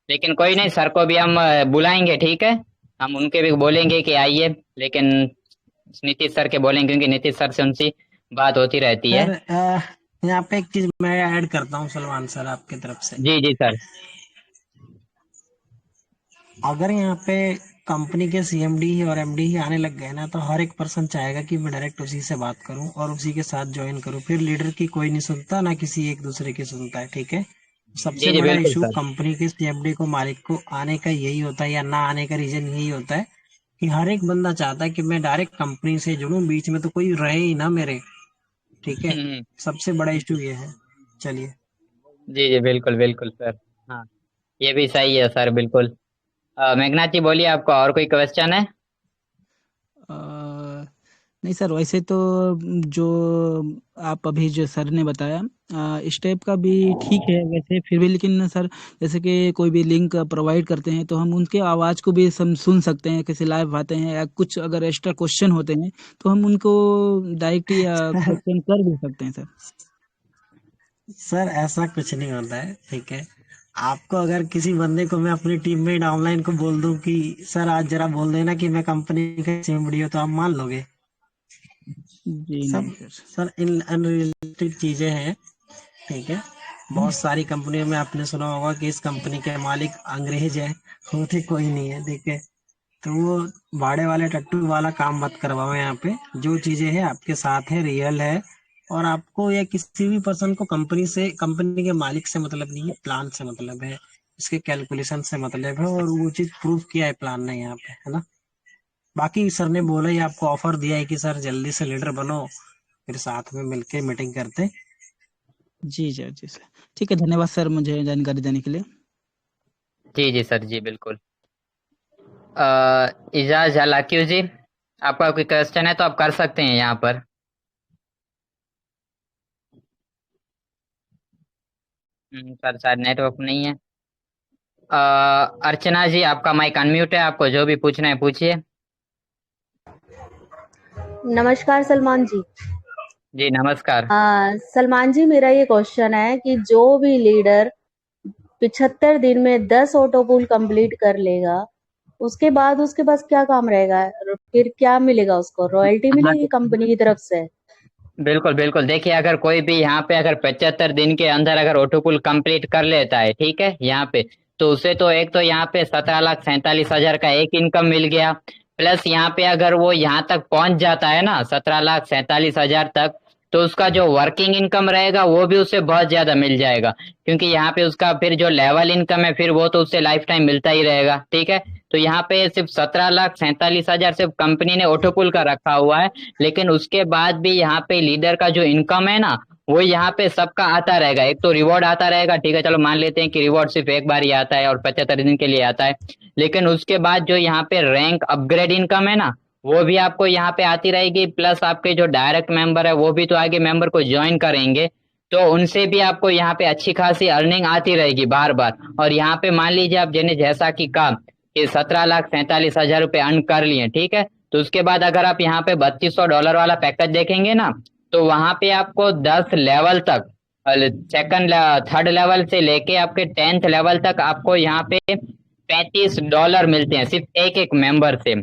S2: लेकिन कोई नहीं, सर को भी हम बुलाएंगे, ठीक है। हम उनके भी बोलेंगे कि आइए, लेकिन नीतीश सर के बोलेंगे क्योंकि नीतीश सर से उनसी बात होती रहती है।
S3: सर यहाँ पे एक चीज मैं ऐड करता हूँ सलमान सर आपकी तरफ से।
S2: जी जी सर।
S3: अगर यहाँ पे कंपनी के सीएमडी ही और एमडी ही आने लग गए ना, तो हर एक पर्सन चाहेगा कि मैं डायरेक्ट उसी से बात करूं और उसी के साथ ज्वाइन करूं। फिर लीडर की कोई नहीं सुनता, ना किसी एक दूसरे की सुनता है, ठीक है।
S2: जी
S3: सबसे
S2: जी
S3: बड़ा
S2: बिल्कुल
S3: इशू
S2: सर।
S3: कंपनी के सीएमडी को, मालिक को आने का यही होता है, या ना आने का रीजन यही होता है कि हर एक बंदा चाहता है कि मैं डायरेक्ट कंपनी से जुड़ूं, बीच में तो कोई रहे ही ना मेरे, ठीक है।
S2: हम्म,
S3: सबसे बड़ा इशू ये है। चलिए।
S2: जी जी बिल्कुल बिल्कुल सर। हाँ ये भी सही है सर बिल्कुल। मेघनाथ जी बोलिए, आपको और कोई क्वेश्चन है?
S8: अ, नहीं सर, वैसे तो जो आप अभी जो सर ने बताया इस टाइप का भी ठीक है वैसे, फिर भी लेकिन सर जैसे कि कोई भी लिंक प्रोवाइड करते हैं तो हम उनके आवाज़ को भी हम सुन सकते हैं, कैसे लाइव आते हैं, या कुछ अगर एक्स्ट्रा क्वेश्चन होते हैं तो हम उनको डायरेक्ट या क्वेश्चन कर भी सकते हैं सर।
S9: सर ऐसा कुछ नहीं होता है, ठीक है। आपको अगर किसी बंदे को मैं अपनी टीममेट ऑनलाइन को बोल दूं कि सर आज जरा बोल देना कि मैं कंपनी का चिमड़ी हूं, तो आप मान लोगे?
S8: जी नहीं
S9: सब
S8: सर।
S9: सर इन अनरिलेटेड चीजें हैं, ठीक है। बहुत सारी कंपनियों में आपने सुना होगा कि इस कंपनी के मालिक अंग्रेज है, होते कोई नहीं है, ठीक है। तो वो भाड़े वाले टट्टू वाला काम मत करवाओ। यहाँ पे जो चीजें हैं आपके साथ है, रियल है। और आपको या किसी भी पर्सन को कंपनी के मालिक से मतलब नहीं है, प्लान से मतलब है, इसके कैलकुलेशन से मतलब है, और वो चीज प्रूफ किया है प्लान ने यहाँ पे, है ना। बाकी सर ने बोला ही, आपको ऑफर दिया है कि सर जल्दी से लीडर बनो, फिर साथ में मिलके मीटिंग करते हैं।
S8: जी सर, जी सर, ठीक है, धन्यवाद सर मुझे जानकारी देने के लिए।
S2: जी जी सर, जी बिल्कुल। इजाज हलाक्यू जी, आपका कोई क्वेश्चन है तो आप कर सकते हैं यहाँ पर। सर शायद नेटवर्क नहीं है। अर्चना जी, आपका माइक अनम्यूट है, आपको जो भी पूछना है पूछिए।
S10: नमस्कार सलमान जी।
S2: जी नमस्कार।
S10: सलमान जी, मेरा ये क्वेश्चन है कि जो भी लीडर 75 दिन में 10 ऑटो पुल कंप्लीट कर लेगा, उसके बाद उसके पास क्या काम रहेगा? फिर क्या मिलेगा उसको? रॉयल्टी
S2: हाँ
S10: मिलेगी कंपनी की तरफ से?
S2: बिल्कुल बिल्कुल, देखिए अगर कोई भी यहाँ पे अगर 75 दिन के अंदर अगर ऑटो पुल कंप्लीट कर लेता है, ठीक है, यहाँ पे तो उसे तो एक तो यहाँ पे 17,47,000 का एक इनकम मिल गया, प्लस यहाँ पे अगर वो यहाँ तक पहुंच जाता है ना 17,47,000 तक, तो उसका जो वर्किंग इनकम रहेगा वो भी उससे बहुत ज्यादा मिल जाएगा, क्योंकि यहाँ पे उसका फिर जो लेवल इनकम है फिर वो तो उससे लाइफ टाइम मिलता ही रहेगा, ठीक है। तो यहाँ पे सिर्फ 17,47,000 सिर्फ कंपनी ने ऑटो पुल का रखा हुआ है, लेकिन उसके बाद भी यहाँ पे लीडर का जो इनकम है ना वो यहाँ पे सबका आता रहेगा। एक तो रिवॉर्ड आता रहेगा, ठीक है, चलो मान लेते हैं कि रिवॉर्ड सिर्फ एक बार ही आता है और 75 दिन के लिए आता है, लेकिन उसके बाद जो यहाँ पे रैंक अपग्रेड इनकम है ना वो भी आपको यहाँ पे आती रहेगी, प्लस आपके जो डायरेक्ट मेंबर है वो भी तो आगे मेंबर को ज्वाइन करेंगे, तो उनसे भी आपको यहाँ पे अच्छी खासी अर्निंग आती रहेगी बार बार। और यहाँ पे मान लीजिए आप जिन्हें जैसा कि कहा कि 17,47,000 रुपये अर्न कर लिए, ठीक है, तो उसके बाद अगर आप यहाँ पे $3,200 वाला पैकेज देखेंगे ना, तो वहां पे आपको 10 लेवल तक, सेकंड थर्ड लेवल से लेके आपके 10th लेवल तक आपको यहाँ पे $35 मिलते हैं सिर्फ एक एक मेंबर से,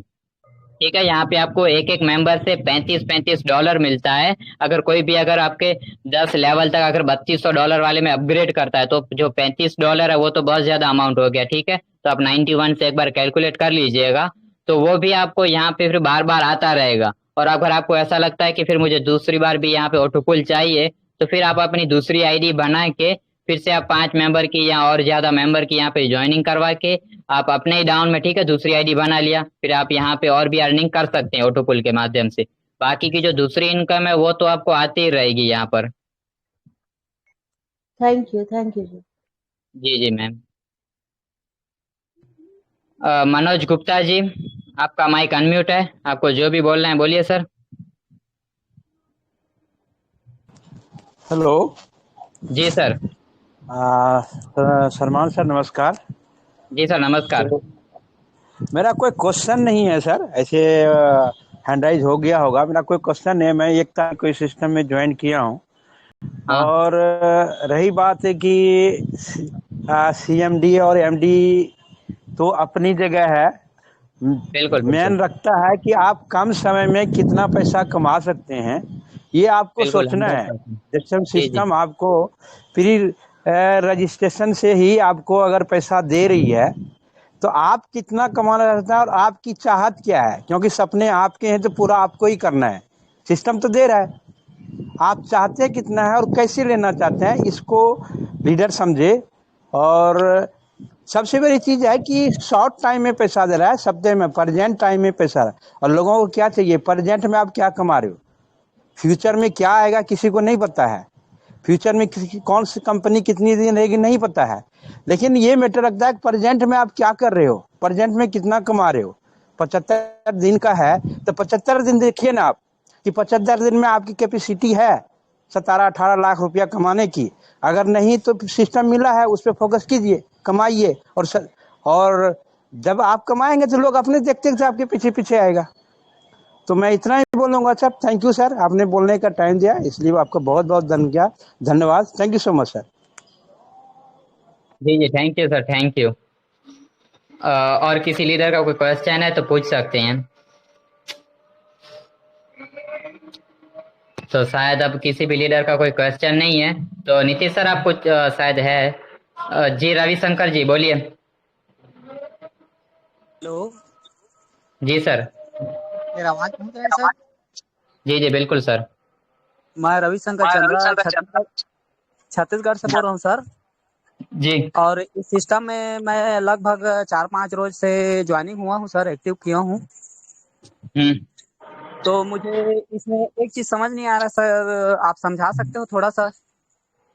S2: ठीक है। यहाँ पे आपको एक एक मेंबर से $35 मिलता है। अगर कोई भी अगर आपके 10 लेवल तक अगर $3,200 वाले में अपग्रेड करता है, तो जो $35 है वो तो बहुत ज्यादा अमाउंट हो गया, ठीक है। तो आप 91 से एक बार कैलकुलेट कर लीजिएगा, तो वो भी आपको यहाँ पे फिर बार बार आता रहेगा। और अगर आपको ऐसा लगता है कि फिर मुझे दूसरी बार भी यहाँ पे ऑटोपुल चाहिए, तो फिर आप अपनी दूसरी आईडी बना के फिर से आप 5 मेंबर की या और ज्यादा मेंबर की यहाँ पे ज्वाइनिंग करवा के आप अपने ही डाउन में, ठीक है, दूसरी आईडी बना लिया, फिर आप यहाँ पे और भी अर्निंग कर सकते हैं ऑटोपुल के माध्यम से। बाकी की जो दूसरी इनकम है वो तो आपको आती ही रहेगी यहाँ पर।
S10: थैंक यू जी।
S2: जी जी मैम। मनोज गुप्ता जी, आपका माइक अनम्यूट है, आपको जो भी बोलना है बोलिए सर।
S11: हेलो।
S2: जी सर।
S11: सलमान सर नमस्कार।
S2: जी सर नमस्कार।
S11: तो मेरा कोई क्वेश्चन नहीं है सर, ऐसे हैंड राइज हो गया होगा, मेरा कोई क्वेश्चन नहीं है। मैं एक तारीख को इस सिस्टम में ज्वाइन किया हूँ।
S2: हाँ।
S11: और रही बात है कि सीएमडी और एमडी तो अपनी जगह है,
S2: बिल्कुल
S11: मेन रखता है कि आप कम समय में कितना पैसा कमा सकते हैं, ये आपको सोचना है। जैसे सिस्टम आपको प्री रजिस्ट्रेशन से ही आपको अगर पैसा दे रही है तो आप कितना कमाना चाहते हैं और आपकी चाहत क्या है, क्योंकि सपने आपके हैं तो पूरा आपको ही करना है। सिस्टम तो दे रहा है, आप चाहते हैं कितना है और कैसे लेना चाहते हैं, इसको लीडर समझे। और सबसे बड़ी चीज़ है कि शॉर्ट टाइम में पैसा दे रहा है, सप्ताह में प्रेजेंट टाइम में पैसा रहा है। और लोगों को क्या चाहिए, प्रेजेंट में आप क्या कमा रहे हो, फ्यूचर में क्या आएगा किसी को नहीं पता है, फ्यूचर में किसी कौन सी कंपनी कितनी दिन रहेगी नहीं पता है। लेकिन ये मैटर रखता है कि प्रेजेंट में आप क्या कर रहे हो, प्रेजेंट में कितना कमा रहे हो। 75 दिन का है तो 75 दिन देखिए ना आप, कि 75 दिन में आपकी कैपेसिटी है 17-18 लाख रुपया कमाने की। अगर नहीं तो सिस्टम मिला है उस पर फोकस कीजिए, कमाइए, और जब आप कमाएंगे तो लोग अपने देखते देखते आपके पीछे पीछे आएगा। तो मैं इतना ही बोलूँगा सर। थैंक यू सर, आपने बोलने का टाइम दिया, इसलिए आपका बहुत बहुत धन्यवाद। Thank you so much sir.
S2: जी जी, thank you sir, thank you. और किसी लीडर का कोई क्वेश्चन है तो पूछ सकते हैं। तो शायद अब किसी भी लीडर का कोई क्वेश्चन नहीं है, तो नीतीश सर आप कुछ शायद है। जी रविशंकर जी बोलिए।
S12: हेलो
S2: जी सर।
S12: मेरा आवाज पहुंच रहा है सर?
S2: जी जी बिल्कुल सर।
S12: मैं रविशंकर चंद्रा छत्तीसगढ़ से बोल रहा हूँ सर।
S2: जी।
S12: और इस सिस्टम में मैं लगभग 4-5 रोज से ज्वाइनिंग हुआ हूँ सर, एक्टिव किया हूँ। तो मुझे इसमें एक चीज समझ नहीं आ रहा सर, आप समझा सकते हो थोड़ा सा?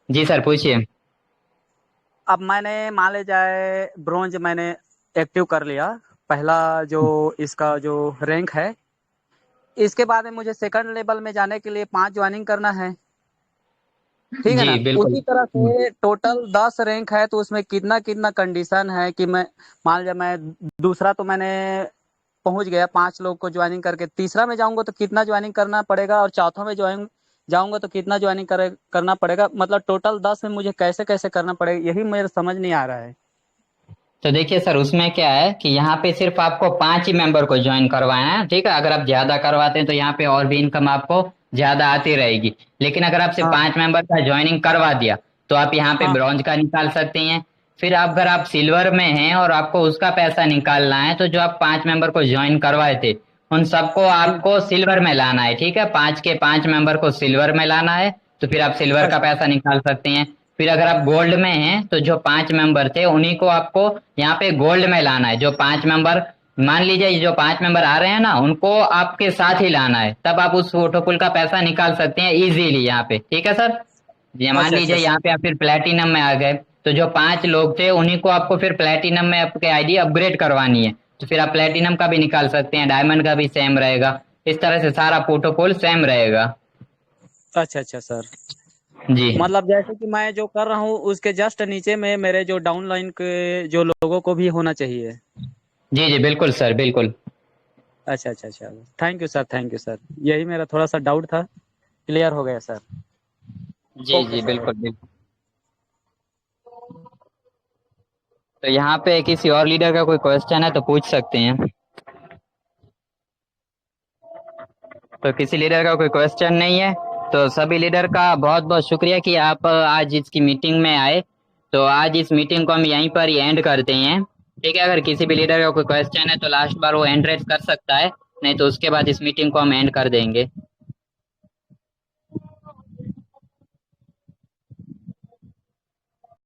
S2: जी सर पूछिए।
S12: अब मैंने मान ले जाए ब्रोंज मैंने एक्टिव कर लिया, पहला जो इसका जो रैंक है, इसके बाद में मुझे सेकंड लेवल में जाने के लिए 5 ज्वाइनिंग करना है, ठीक है ना? उसी तरह से टोटल 10 रैंक है, तो उसमें कितना कितना कंडीशन है कि मैं मान लिया मैं दूसरा तो मैंने पहुंच गया 5 लोग को ज्वाइनिंग करके, तीसरा में जाऊंगा तो कितना ज्वाइनिंग करना पड़ेगा, और चौथा में जाऊंगा तो कितना ज्वाइनिंग करना पड़ेगा, मतलब टोटल 10 में मुझे कैसे कैसे करना पड़ेगा, यही मेरे समझ नहीं आ रहा है।
S2: तो देखिए सर, उसमें क्या है कि यहाँ पे सिर्फ आपको 5 ही मेंबर को ज्वाइन करवाना है, ठीक है? अगर आप ज्यादा करवाते हैं तो यहाँ पे और भी इनकम आपको ज्यादा आती रहेगी, लेकिन अगर आप सिर्फ 5 मेंबर का ज्वाइनिंग करवा दिया तो आप यहाँ पे ब्रॉन्ज का निकाल सकते हैं। फिर अगर आप सिल्वर में हैं और आपको उसका पैसा निकालना है, तो जो आप 5 मेंबर को ज्वाइन करवाए थे उन सबको आपको सिल्वर में लाना है, ठीक है? 5 के 5 मेंबर को सिल्वर में लाना है, तो फिर आप सिल्वर का पैसा निकाल सकते हैं। फिर अगर आप गोल्ड में हैं तो जो 5 मेंबर थे उन्हीं को आपको यहाँ पे गोल्ड में लाना है। जो 5 मेंबर मान लीजिए जो 5 मेंबर आ रहे हैं ना, उनको आपके साथ ही लाना है, तब आप उस फोटो पुल का पैसा निकाल सकते हैं इजीली यहाँ पे, ठीक है सर? मान लीजिए यहाँ पे आप फिर प्लेटिनम में आ गए, तो जो 5 लोग थे उन्हीं को आपको फिर प्लेटिनम में आपके आईडी अपग्रेड करवानी है, तो फिर आप प्लेटिनम का भी निकाल सकते हैं, डायमंड का भी सेम रहेगा। इस तरह से सारा प्रोटोकॉल सेम रहेगा।
S12: अच्छा अच्छा सर
S2: जी।
S12: मतलब जैसे कि मैं जो कर रहा हूँ उसके जस्ट नीचे में मेरे जो डाउनलाइन के जो लोगों को भी होना चाहिए।
S2: जी जी बिल्कुल सर, बिल्कुल।
S12: अच्छा अच्छा अच्छा, thank you sir, thank you sir, यही मेरा थोड़ा सा डाउट था, क्लियर हो गया सर।
S2: जी जी बिल्कुल बिल्कुल। तो यहाँ पे किसी और लीडर का कोई क्वेश्चन है तो पूछ सकते हैं। तो किसी लीडर का कोई क्वेश्चन नहीं है, तो सभी लीडर का बहुत बहुत शुक्रिया कि आप आज इसकी मीटिंग में आए। तो आज इस मीटिंग को हम यहीं पर ही एंड करते हैं, ठीक है? अगर किसी भी लीडर का कोई क्वेश्चन है तो लास्ट बार वो एंड रेज कर सकता है, नहीं तो उसके बाद इस मीटिंग को हम एंड कर देंगे।